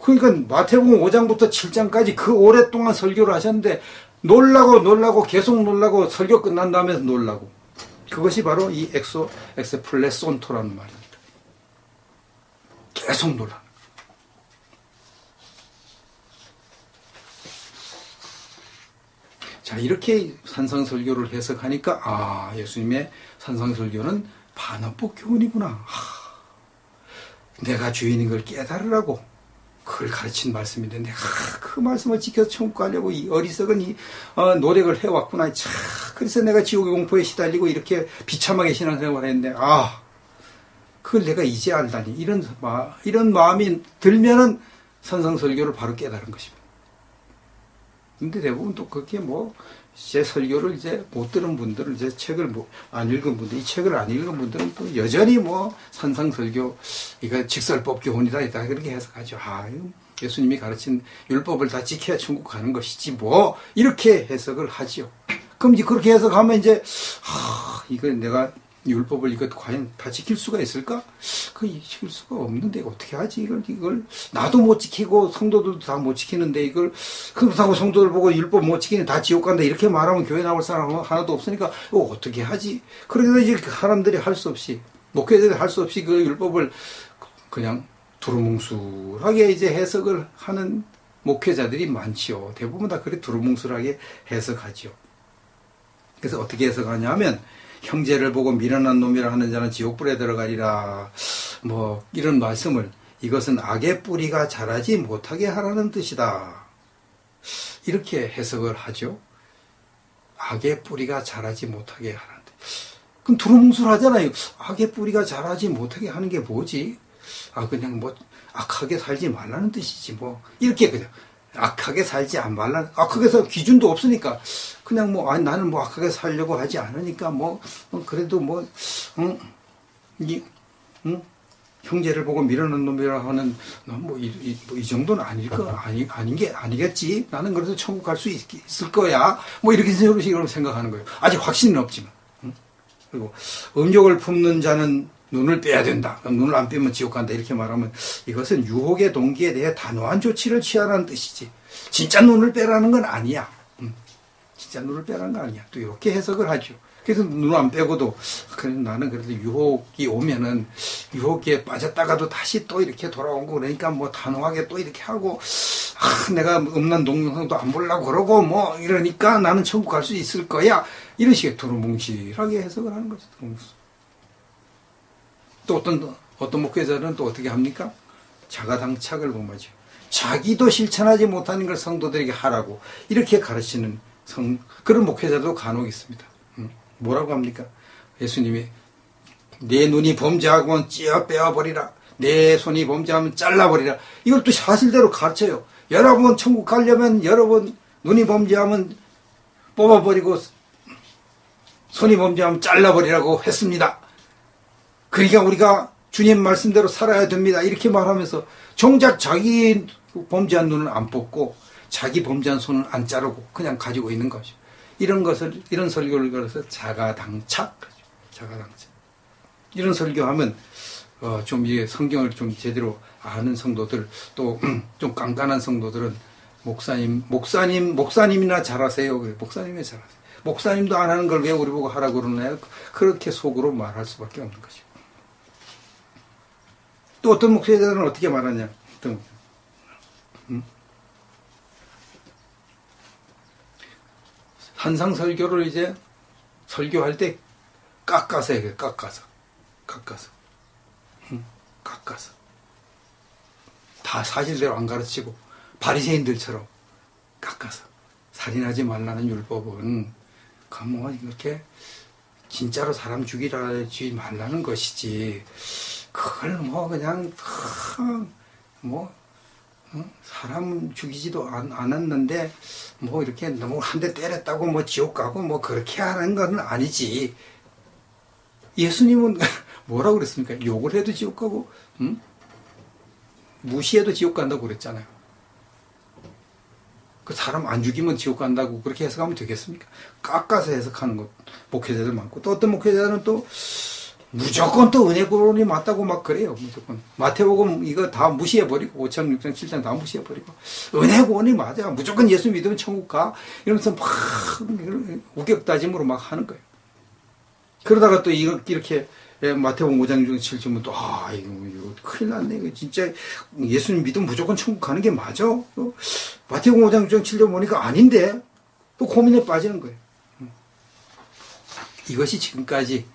그러니까 마태복음 5장부터 7장까지 그 오랫동안 설교를 하셨는데 놀라고 계속 놀라고 설교 끝난 다음에 놀라고. 그것이 바로 이 엑스플레손토라는 말입니다. 계속 놀라. 자, 이렇게 산상설교를 해석하니까 예수님의 산상설교는 반어법 교훈이구나. 내가 죄인인 걸 깨달으라고 그걸 가르친 말씀인데 내가 그 말씀을 지켜서 천국 가려고 이 어리석은 노력을 해왔구나. 그래서 내가 지옥의 공포에 시달리고 이렇게 비참하게 신앙생활을 했는데 그걸 내가 이제 알다니. 이런 마음이 들면은 산상설교를 바로 깨달은 것입니다. 근데 대부분 또 그렇게 제 설교를 이제 못 들은 분들은, 이제 책을 안 읽은 분들, 이 책을 안 읽은 분들은 또 여전히 산상설교 이거 직설법 교훈이다 이다 그렇게 해석하죠. 예수님이 가르친 율법을 다 지켜야 천국 가는 것이지 뭐 이렇게 해석을 하지요. 그럼 이제 그렇게 해석하면 이제 이거 내가 율법을 이거 과연 다 지킬 수가 있을까? 지킬 수가 없는데 어떻게 하지? 이걸 나도 못 지키고 성도들도 다 못 지키는데 이걸 그렇다고 성도들 보고 율법 못 지키는 다 지옥 간다 이렇게 말하면 교회 나올 사람 하나도 없으니까 이거 어떻게 하지? 그래서 이제 사람들이 할 수 없이 목회자들이 할 수 없이 그 율법을 그냥 두루뭉술하게 이제 해석을 하는 목회자들이 많지요. 대부분 다 그렇게 두루뭉술하게 해석하지요. 그래서 어떻게 해석하냐 하면 형제를 보고 미련한 놈이라 하는 자는 지옥불에 들어가리라. 뭐 이런 말씀을 이것은 악의 뿌리가 자라지 못하게 하라는 뜻이다. 이렇게 해석을 하죠. 악의 뿌리가 자라지 못하게 하라는 뜻. 그럼 두루뭉술하잖아요. 악의 뿌리가 자라지 못하게 하는 게 뭐지? 그냥 뭐 악하게 살지 말라는 뜻이지 뭐 이렇게 그냥 악하게 살지 말라는 악하게 살 기준도 없으니까 그냥 뭐 나는 뭐 악하게 살려고 하지 않으니까 그래도 형제를 보고 미련한 놈이라 하는 이 정도는 아닌 게 아니겠지. 나는 그래도 천국 갈 수 있을 거야. 뭐 이렇게 식으로 생각하는 거예요. 아직 확신은 없지만. 그리고 음욕을 품는 자는 눈을 빼야 된다. 눈을 안 빼면 지옥 간다. 이렇게 말하면 이것은 유혹의 동기에 대해 단호한 조치를 취하라는 뜻이지. 진짜 눈을 빼라는 건 아니야. 진짜 눈을 빼라는 건 아니야. 또 이렇게 해석을 하죠. 그래서 눈을 안 빼고도 나는 그래도 유혹이 오면은 유혹에 빠졌다가도 다시 또 이렇게 돌아온 거 그러니까 뭐 단호하게 또 이렇게 하고 내가 음란 동영상도 안 보려고 그러고 뭐 이러니까 나는 천국 갈 수 있을 거야. 이런 식의 두루뭉실하게 해석을 하는 거죠. 두루뭉실. 또 어떤 목회자는 또 어떻게 합니까? 자가당착을 범하죠. 자기도 실천하지 못하는 걸 성도들에게 하라고 이렇게 가르치는 그런 목회자도 간혹 있습니다. 뭐라고 합니까? 예수님이 내 눈이 범죄하면 찌어 빼어버리라. 내 손이 범죄하면 잘라버리라. 이걸 또 사실대로 가르쳐요. 여러분 천국 가려면 여러분 눈이 범죄하면 뽑아버리고 손이 범죄하면 잘라버리라고 했습니다. 그러니까 우리가 주님 말씀대로 살아야 됩니다. 이렇게 말하면서 정작 자기 범죄한 눈을 안 뽑고 자기 범죄한 손을 안 자르고 그냥 가지고 있는 거죠. 이런 설교를 걸어서 자가당착. 자가당착. 이런 설교하면 좀 이게 성경을 좀 제대로 아는 성도들 또 좀 깐깐한 성도들은 목사님이나 잘하세요. 목사님이 잘하세요. 목사님도 안 하는 걸 왜 우리 보고 하라고 그러나요? 그렇게 속으로 말할 수밖에 없는 거죠. 또 어떤 목회자들은 어떻게 말하냐? 한상 설교를 이제 설교할 때 깎아서 해요. 깎아서. 다 사실대로 안 가르치고 바리새인들처럼 깎아서 살인하지 말라는 율법은 뭐 이렇게 진짜로 사람 죽이지 말라는 것이지. 그걸 뭐 그냥 사람 죽이지도 않았는데 뭐 이렇게 너무 한 대 때렸다고 뭐 지옥 가고 뭐 그렇게 하는 건 아니지. 예수님은 뭐라고 그랬습니까? 욕을 해도 지옥 가고 무시해도 지옥 간다고 그랬잖아요. 그 사람 안 죽이면 지옥 간다고 그렇게 해석하면 되겠습니까? 깎아서 해석하는 것 목회자들 많고 또 어떤 목회자들은 또 무조건 또 은혜구론이 맞다고 막 그래요. 무조건 마태복음 이거 다 무시해버리고 5장 6장 7장 다 무시해버리고 은혜구원이 맞아. 무조건 예수 믿으면 천국 가. 이러면서 막 우격다짐으로 막 하는 거예요. 그러다가 또 이렇게 마태복음 5장 6장 7장은 또 이거 큰일 났네. 이거 진짜 예수님 믿으면 무조건 천국 가는 게 맞아? 마태복음 5장 6장 7장 보니까 아닌데 또 고민에 빠지는 거예요. 이것이 지금까지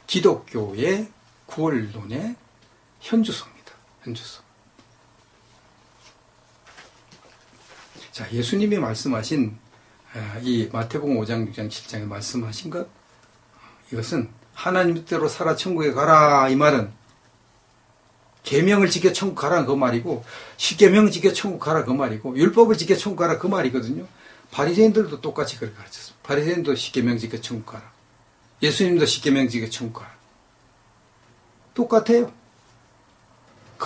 기독교의 구원론의 현주소입니다. 현주소. 자, 예수님이 말씀하신 이 마태복음 5장, 6장, 7장에 말씀하신 것, 이것은 하나님 뜻대로 살아 천국에 가라 이 말은 계명을 지켜 천국 가라 그 말이고 십계명 지켜 천국 가라 그 말이고 율법을 지켜 천국 가라 그 말이거든요. 바리새인들도 똑같이 그렇게 가르쳤습니다. 바리새인도 십계명 지켜 천국 가라. 예수님도 십계명 지켜 천국 가라. 똑같아요.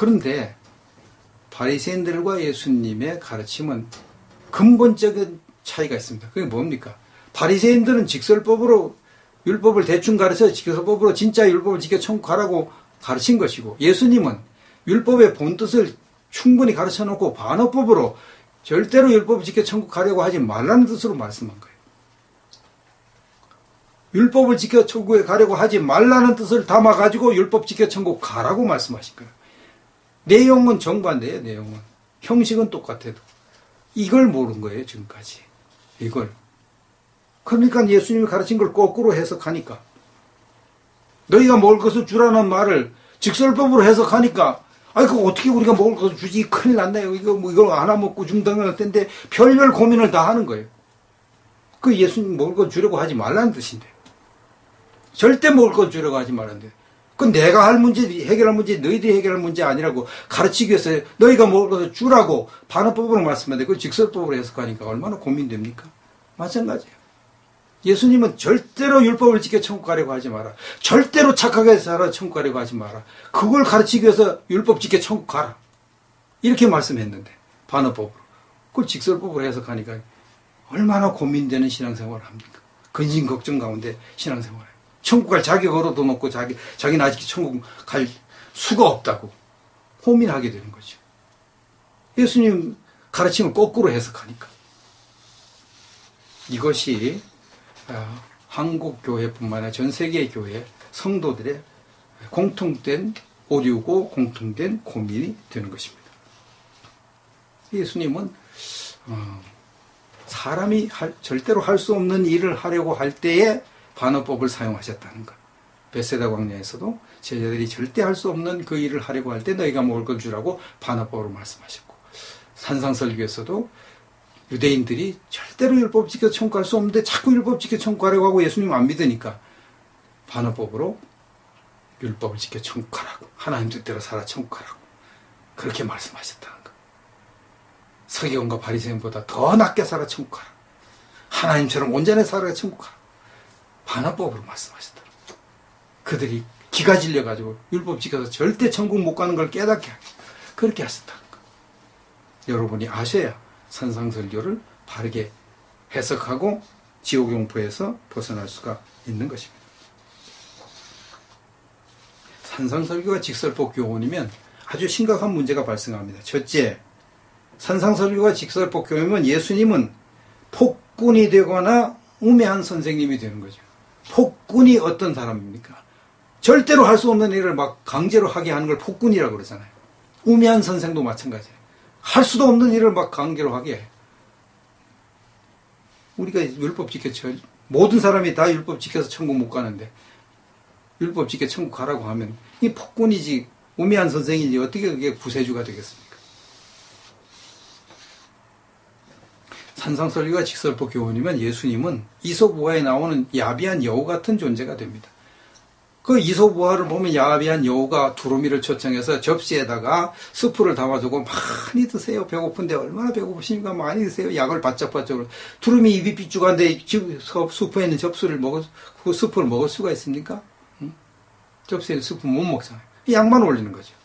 그런데 바리새인들과 예수님의 가르침은 근본적인 차이가 있습니다. 그게 뭡니까? 바리새인들은 직설법으로 율법을 대충 가르쳐 직설법으로 진짜 율법을 지켜 천국 가라고 가르친 것이고, 예수님은 율법의 본뜻을 충분히 가르쳐 놓고 반어법으로 절대로 율법을 지켜 천국 가려고 하지 말라는 뜻으로 말씀한 거예요. 율법을 지켜 천국에 가려고 하지 말라는 뜻을 담아가지고 율법 지켜 천국 가라고 말씀하신 거예요. 내용은 정반대예요. 내용은. 형식은 똑같아도. 이걸 모른 거예요. 지금까지. 이걸. 그러니까 예수님이 가르친 걸 거꾸로 해석하니까, 너희가 먹을 것을 주라는 말을 직설법으로 해석하니까, 아이, 그거 어떻게 우리가 먹을 것을 주지? 큰일 났네요. 이거 하나 먹고 죽는다는 할 텐데, 별별 고민을 다 하는 거예요. 그 예수님 먹을 것 주려고 하지 말라는 뜻인데. 절대 먹을 것 주려고 하지 말라는데. 그건 내가 할 문제, 해결할 문제, 너희들이 해결할 문제 아니라고 가르치기 위해서 너희가 먹을 것을 주라고 반어법으로 말씀하는데, 그걸 직설법으로 해석하니까 얼마나 고민됩니까? 마찬가지예요. 예수님은 절대로 율법을 지켜 천국 가려고 하지 마라. 절대로 착하게 살아 천국 가려고 하지 마라. 그걸 가르치기 위해서 율법 지켜 천국 가라. 이렇게 말씀했는데, 반어법으로. 그걸 직설법으로 해석하니까 얼마나 고민되는 신앙생활을 합니까? 근심 걱정 가운데 신앙생활을 해요. 천국 갈 자격으로도 놓고 자기는 아직 천국 갈 수가 없다고 고민하게 되는 거죠. 예수님 가르침을 거꾸로 해석하니까. 이것이 한국 교회뿐만 아니라 전 세계 교회 성도들의 공통된 오류고 공통된 고민이 되는 것입니다. 예수님은 사람이 절대로 할 수 없는 일을 하려고 할 때에 반어법을 사용하셨다는 것. 베세다 광야에서도 제자들이 절대 할 수 없는 그 일을 하려고 할 때 너희가 먹을 걸 주라고 반어법으로 말씀하셨고, 산상설교에서도 유대인들이 절대로 율법 지켜 천국 갈 수 없는데 자꾸 율법 지켜 천국 가려고 하고 예수님 안 믿으니까 반어법으로 율법을 지켜 천국 가라고, 하나님 뜻대로 살아 천국 가라고 그렇게 말씀하셨다는 것. 서기관과 바리새인보다 더 낫게 살아 천국 가라, 하나님처럼 온전히 살아 천국 가라, 반어법으로 말씀하셨다. 그들이 기가 질려가지고 율법 지켜서 절대 천국 못 가는 걸 깨닫게 하고 그렇게 하셨다는 것. 여러분이 아셔야 산상설교를 바르게 해석하고 지옥용포에서 벗어날 수가 있는 것입니다. 산상설교가 직설법 교훈이면 아주 심각한 문제가 발생합니다. 첫째, 산상설교가 직설법 교훈이면 예수님은 폭군이 되거나 우매한 선생님이 되는 거죠. 폭군이 어떤 사람입니까? 절대로 할 수 없는 일을 막 강제로 하게 하는 걸 폭군이라고 그러잖아요. 우매한 선생도 마찬가지예요. 할 수도 없는 일을 막 강제로 하게 해. 우리가 율법 지켜, 모든 사람이 다 율법 지켜서 천국 못 가는데 율법 지켜 천국 가라고 하면 이 폭군이지 우매한 선생이지 어떻게 그게 구세주가 되겠습니까? 산상설교가 직설법 교훈이면 예수님은 이솝우화에 나오는 야비한 여우 같은 존재가 됩니다. 그 이솝우화를 보면 야비한 여우가 두루미를 초청해서 접시에다가 스프를 담아두고 많이 드세요. 배고픈데 얼마나 배고프십니까? 많이 드세요. 약을 바짝바짝. 두루미 입이 삐죽한데 수프에 있는 그 스프를 먹을 수가 있습니까? 응? 접시에 있는 스프 못 먹잖아요. 약만 올리는 거죠.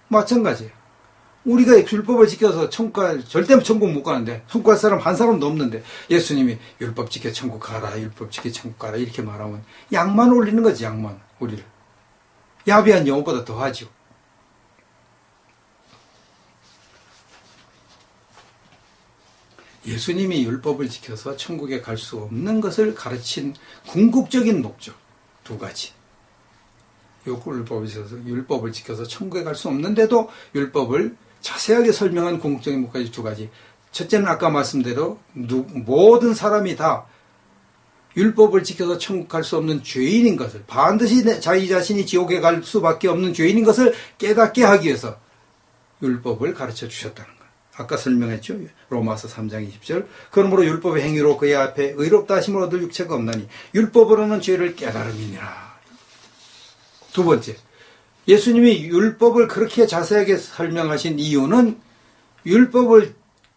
마찬가지예요. 우리가 율법을 지켜서 절대 천국 못 가는데, 천국 갈 사람 한 사람도 없는데, 예수님이 율법 지켜 천국 가라, 율법 지켜 천국 가라, 이렇게 말하면, 약만 올리는 거지, 약만, 우리를. 야비한 영혼보다 더 하죠. 예수님이 율법을 지켜서 천국에 갈 수 없는 것을 가르친 궁극적인 목적, 두 가지. 율법을 지켜서 천국에 갈 수 없는데도 율법을 자세하게 설명한 궁극적인 목적이 두 가지. 첫째는 아까 말씀대로 모든 사람이 다 율법을 지켜서 천국 갈 수 없는 죄인인 것을, 반드시 자기 자신이 지옥에 갈 수밖에 없는 죄인인 것을 깨닫게 하기 위해서 율법을 가르쳐 주셨다는 것. 아까 설명했죠. 로마서 3장 20절. 그러므로 율법의 행위로 그의 앞에 의롭다 하심을 얻을 육체가 없나니 율법으로는 죄를 깨달음이니라. 두 번째, 예수님이 율법을 그렇게 자세하게 설명하신 이유는 율법을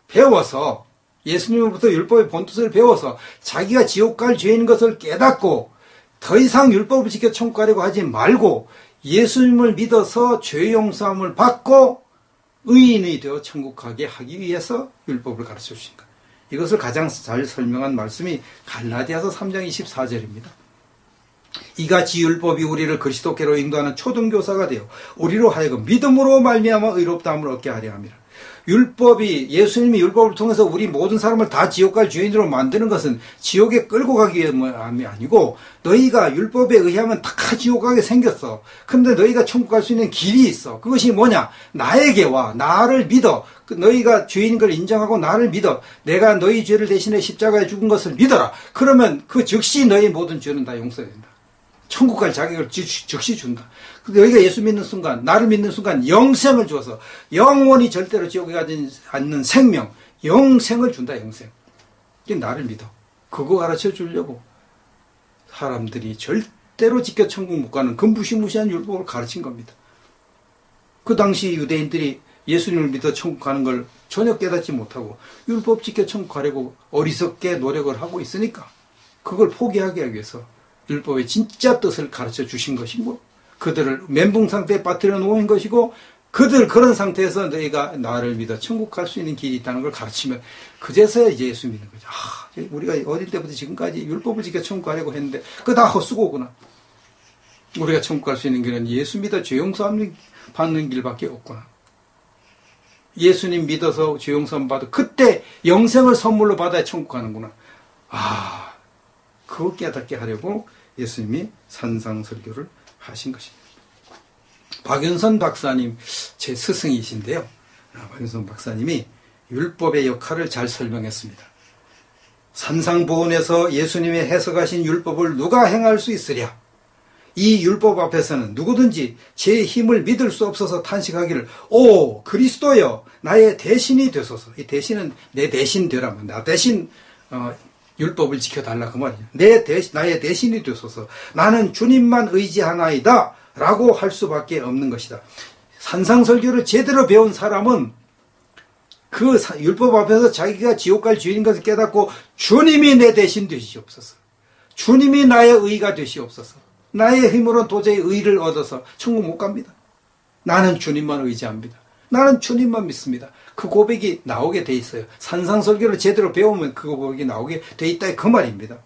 배워서, 예수님으로부터 율법의 본뜻을 배워서 자기가 지옥 갈 죄인 것을 깨닫고 더 이상 율법을 지켜 천국 가려고 하지 말고 예수님을 믿어서 죄 용서함을 받고 의인이 되어 천국 가게 하기 위해서 율법을 가르쳐 주신 것. 이것을 가장 잘 설명한 말씀이 갈라디아서 3장 24절입니다. 이같이 율법이 우리를 그리스도께로 인도하는 초등교사가 되어 우리로 하여금 믿음으로 말미암아 의롭다함을 얻게 하려 함이라. 율법이, 예수님이 율법을 통해서 우리 모든 사람을 다 지옥 갈 주인으로 만드는 것은 지옥에 끌고 가기 위함이 아니고, 너희가 율법에 의하면 다 지옥 가게 생겼어. 근데 너희가 천국 갈 수 있는 길이 있어. 그것이 뭐냐? 나에게 와. 나를 믿어. 너희가 주인인 걸 인정하고 나를 믿어. 내가 너희 죄를 대신해 십자가에 죽은 것을 믿어라. 그러면 그 즉시 너희 모든 죄는 다 용서된다. 천국 갈 자격을 즉시 준다. 너희가 예수 믿는 순간, 나를 믿는 순간 영생을 주어서 영원히 절대로 지옥에 가지 않는 생명, 영생을 준다. 영생. 이게 나를 믿어. 그거 가르쳐 주려고 사람들이 절대로 지켜 천국 못 가는 그 무시무시한 율법을 가르친 겁니다. 그 당시 유대인들이 예수님을 믿어 천국 가는 걸 전혀 깨닫지 못하고 율법 지켜 천국 가려고 어리석게 노력을 하고 있으니까 그걸 포기하게 하기 위해서 율법의 진짜 뜻을 가르쳐 주신 것이고, 그들을 멘붕 상태에 빠뜨려 놓은 것이고, 그런 상태에서 너희가 나를 믿어 천국 갈 수 있는 길이 있다는 걸 가르치면 그제서야 이제 예수 믿는 거죠. 우리가 어릴 때부터 지금까지 율법을 지켜 천국 가려고 했는데 그거 다 헛수고구나. 우리가 천국 갈 수 있는 길은 예수 믿어 죄 용서함 받는 길밖에 없구나. 예수님 믿어서 죄 용서함 받아 그때 영생을 선물로 받아야 천국 가는구나. 그거 깨닫게 하려고 예수님이 산상설교를 하신 것입니다. 박윤선 박사님, 제 스승이신데요. 박윤선 박사님이 율법의 역할을 잘 설명했습니다. 산상보훈에서 예수님이 해석하신 율법을 누가 행할 수 있으랴? 이 율법 앞에서는 누구든지 제 힘을 믿을 수 없어서 탄식하기를, 오 그리스도여 나의 대신이 되소서. 이 대신은 내 대신 되라면, 나 대신 율법을 지켜달라 그 말이에요. 나의 대신이 되소서. 나는 주님만 의지하나이다 라고 할 수밖에 없는 것이다. 산상설교를 제대로 배운 사람은 그 율법 앞에서 자기가 지옥 갈 주인인 것을 깨닫고 주님이 내 대신 되시옵소서. 주님이 나의 의가 되시옵소서. 나의 힘으로는 도저히 의를 얻어서 천국 못 갑니다. 나는 주님만 의지합니다. 나는 주님만 믿습니다. 그 고백이 나오게 돼 있어요. 산상설교를 제대로 배우면 그 고백이 나오게 돼 있다 그 말입니다.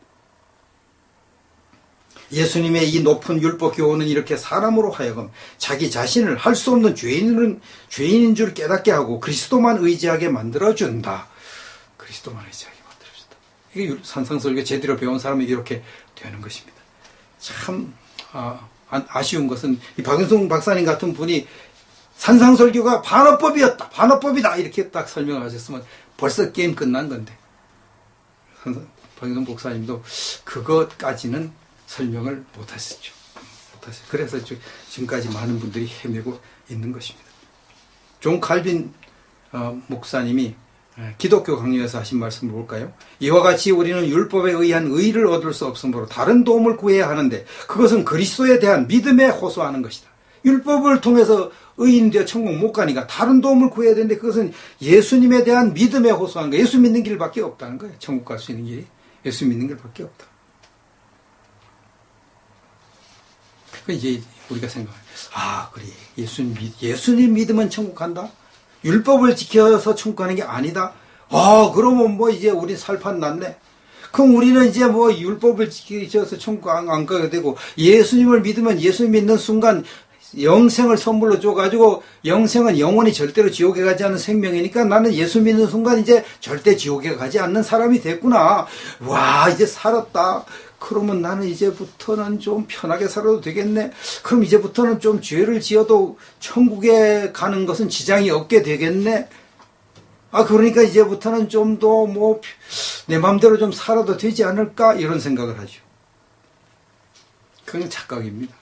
예수님의 이 높은 율법 교훈은 이렇게 사람으로 하여금 자기 자신을 할 수 없는 죄인인 줄 깨닫게 하고 그리스도만 의지하게 만들어준다. 그리스도만 의지하게 만들어준다. 이게 산상설교 제대로 배운 사람이 이렇게 되는 것입니다. 참 아쉬운 것은 이 박윤성 박사님 같은 분이 산상설교가 반어법이었다, 반어법이다 이렇게 딱 설명을 하셨으면 벌써 게임 끝난 건데, 박윤성 목사님도 그것까지는 설명을 못하셨죠. 그래서 지금까지 많은 분들이 헤매고 있는 것입니다. 존 칼빈 목사님이 기독교 강요에서 하신 말씀을 볼까요? 이와 같이 우리는 율법에 의한 의를 얻을 수 없으므로 다른 도움을 구해야 하는데 그것은 그리스도에 대한 믿음에 호소하는 것이다. 율법을 통해서 의인 되어 천국 못 가니까 다른 도움을 구해야 되는데 그것은 예수님에 대한 믿음에 호소하는 거예요. 예수 믿는 길밖에 없다는 거예요. 천국 갈 수 있는 길이 예수 믿는 길밖에 없다. 이제 우리가 생각해요. 그래. 예수님 믿으면 천국 간다? 율법을 지켜서 천국 가는 게 아니다? 그러면 이제 우리 살판 났네? 그럼 우리는 이제 율법을 지켜서 천국 안 가게 되고, 예수님을 믿으면 예수님 믿는 순간 영생을 선물로 줘가지고, 영생은 영원히 절대로 지옥에 가지 않는 생명이니까 나는 예수 믿는 순간 이제 절대 지옥에 가지 않는 사람이 됐구나. 와, 이제 살았다. 그러면 나는 이제부터는 좀 편하게 살아도 되겠네. 그럼 이제부터는 좀 죄를 지어도 천국에 가는 것은 지장이 없게 되겠네. 그러니까 이제부터는 좀 더 내 마음대로 좀 살아도 되지 않을까? 이런 생각을 하죠. 그건 착각입니다.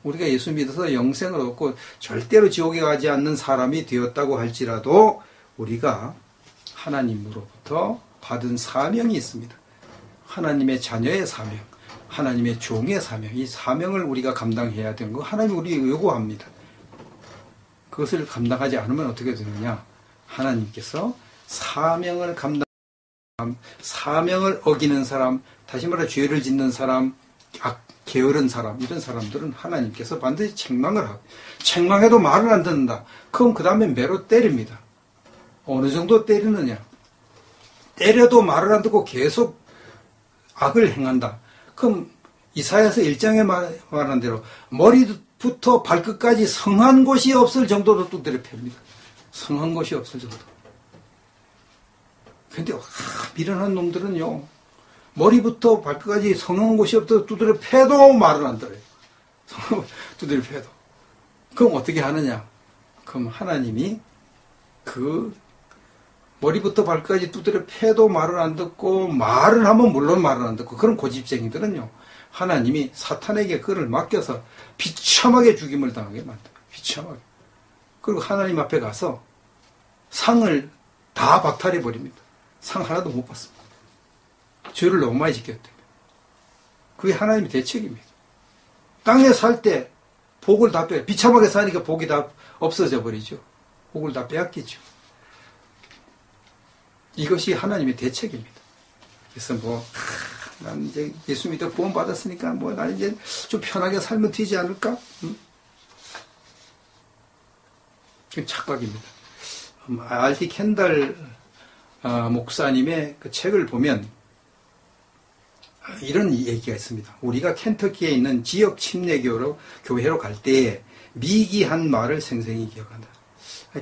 우리가 예수 믿어서 영생을 얻고 절대로 지옥에 가지 않는 사람이 되었다고 할지라도 우리가 하나님으로부터 받은 사명이 있습니다. 하나님의 자녀의 사명, 하나님의 종의 사명, 이 사명을 우리가 감당해야 되는 거 하나님이 우리에게 요구합니다. 그것을 감당하지 않으면 어떻게 되느냐? 하나님께서 사명을 어기는 사람, 다시 말해 죄를 짓는 사람, 게으른 사람, 이런 사람들은 하나님께서 반드시 책망을 하고, 책망해도 말을 안 듣는다. 그럼 그 다음에 매로 때립니다. 어느 정도 때리느냐? 때려도 말을 안 듣고 계속 악을 행한다. 그럼 이사야서 1장에 말한 대로 머리부터 발끝까지 성한 곳이 없을 정도로 두드려 팹니다. 성한 곳이 없을 정도. 근데 미련한 놈들은요, 머리부터 발끝까지 성한 곳이 없도록 두드려 패도 말을 안 들어요. 두드려 패도. 그럼 어떻게 하느냐? 그럼 하나님이 그 머리부터 발끝까지 두드려 패도 말을 안 듣고, 말을 하면 물론 말을 안 듣고, 그런 고집쟁이들은요, 하나님이 사탄에게 그를 맡겨서 비참하게 죽임을 당하게 만들어요. 비참하게. 그리고 하나님 앞에 가서 상을 다 박탈해 버립니다. 상 하나도 못 받습니다. 죄를 너무 많이 지켰기 때문에. 그게 하나님의 대책입니다. 땅에 살 때 복을 다 빼요. 비참하게 사니까 복이 다 없어져 버리죠. 복을 다 빼앗기죠. 이것이 하나님의 대책입니다. 그래서 난 이제 예수 믿어 구원 받았으니까 난 이제 좀 편하게 살면 되지 않을까? 그건 착각입니다. R.T. 켄달 목사님의 그 책을 보면 이런 얘기가 있습니다. 우리가 켄터키에 있는 지역 침례교회로 갈 때에 미기한 말을 생생히 기억한다.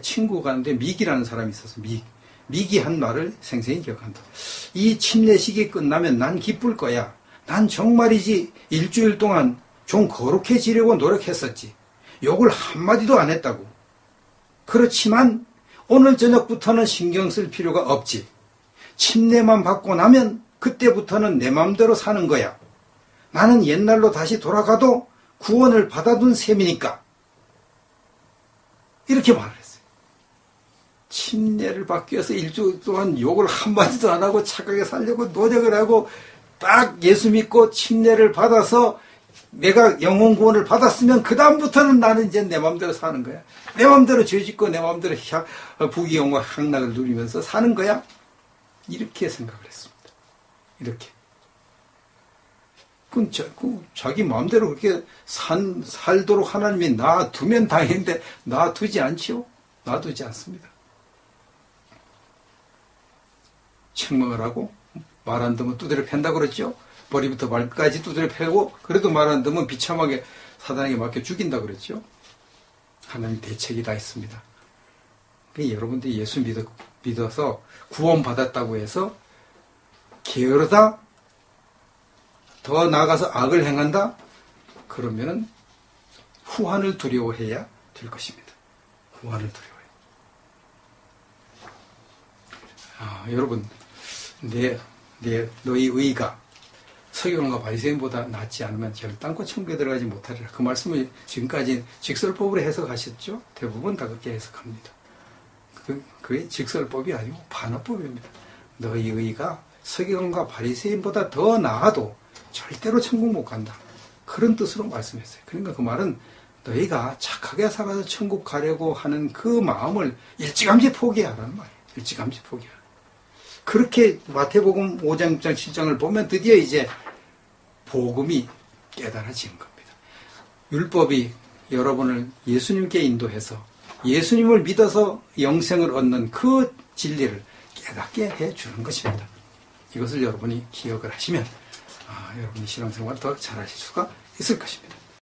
친구가 있는데 미기라는 사람이 있어서 미기한 말을 생생히 기억한다. 이 침례식이 끝나면 난 기쁠 거야. 난 정말이지 일주일 동안 좀 거룩해지려고 노력했었지. 욕을 한마디도 안 했다고. 그렇지만 오늘 저녁부터는 신경 쓸 필요가 없지. 침례만 받고 나면 그때부터는 내 마음대로 사는 거야. 나는 옛날로 다시 돌아가도 구원을 받아둔 셈이니까. 이렇게 말을 했어요. 침례를 받기 위해서 일주일 동안 욕을 한마디도 안 하고 착하게 살려고 노력을 하고 딱 예수 믿고 침례를 받아서 내가 영혼 구원을 받았으면 그 다음부터는 나는 이제 내 마음대로 사는 거야. 내 마음대로 죄 짓고 내 마음대로 부귀영화 향락을 누리면서 사는 거야. 이렇게 생각을 했습니다. 이렇게. 자기 마음대로 그렇게 살도록 하나님이 놔두면 다행인데 놔두지 않지요? 놔두지 않습니다. 책망을 하고 말 안 듣면 두드려 팬다 그랬죠? 머리부터 발까지 두드려 패고 그래도 말 안 듣면 비참하게 사단에게 맡겨 죽인다 그랬죠? 하나님 대책이 다 있습니다. 여러분들이 예수 믿어서 구원받았다고 해서 게으르다? 더 나아가서 악을 행한다? 그러면은 후환을 두려워해야 될 것입니다. 후환을 두려워해요. 여러분, 너희 의가 서기관과 바리새인보다 낫지 않으면 결단코 천국에 들어가지 못하리라. 그 말씀을 지금까지 직설법으로 해석하셨죠? 대부분 다 그렇게 해석합니다. 그게 직설법이 아니고 반어법입니다. 너희 의가 서기관과 바리새인보다 더 나아도 절대로 천국 못 간다. 그런 뜻으로 말씀했어요. 그러니까 그 말은 너희가 착하게 살아서 천국 가려고 하는 그 마음을 일찌감치 포기하라는 말이에요. 일찌감치 포기하라. 그렇게 마태복음 5장, 6장, 7장을 보면 드디어 이제 복음이 깨달아지는 겁니다. 율법이 여러분을 예수님께 인도해서 예수님을 믿어서 영생을 얻는 그 진리를 깨닫게 해주는 것입니다. 이것을 여러분이 기억을 하시면 여러분이 신앙생활을 더 잘하실 수가 있을 것입니다.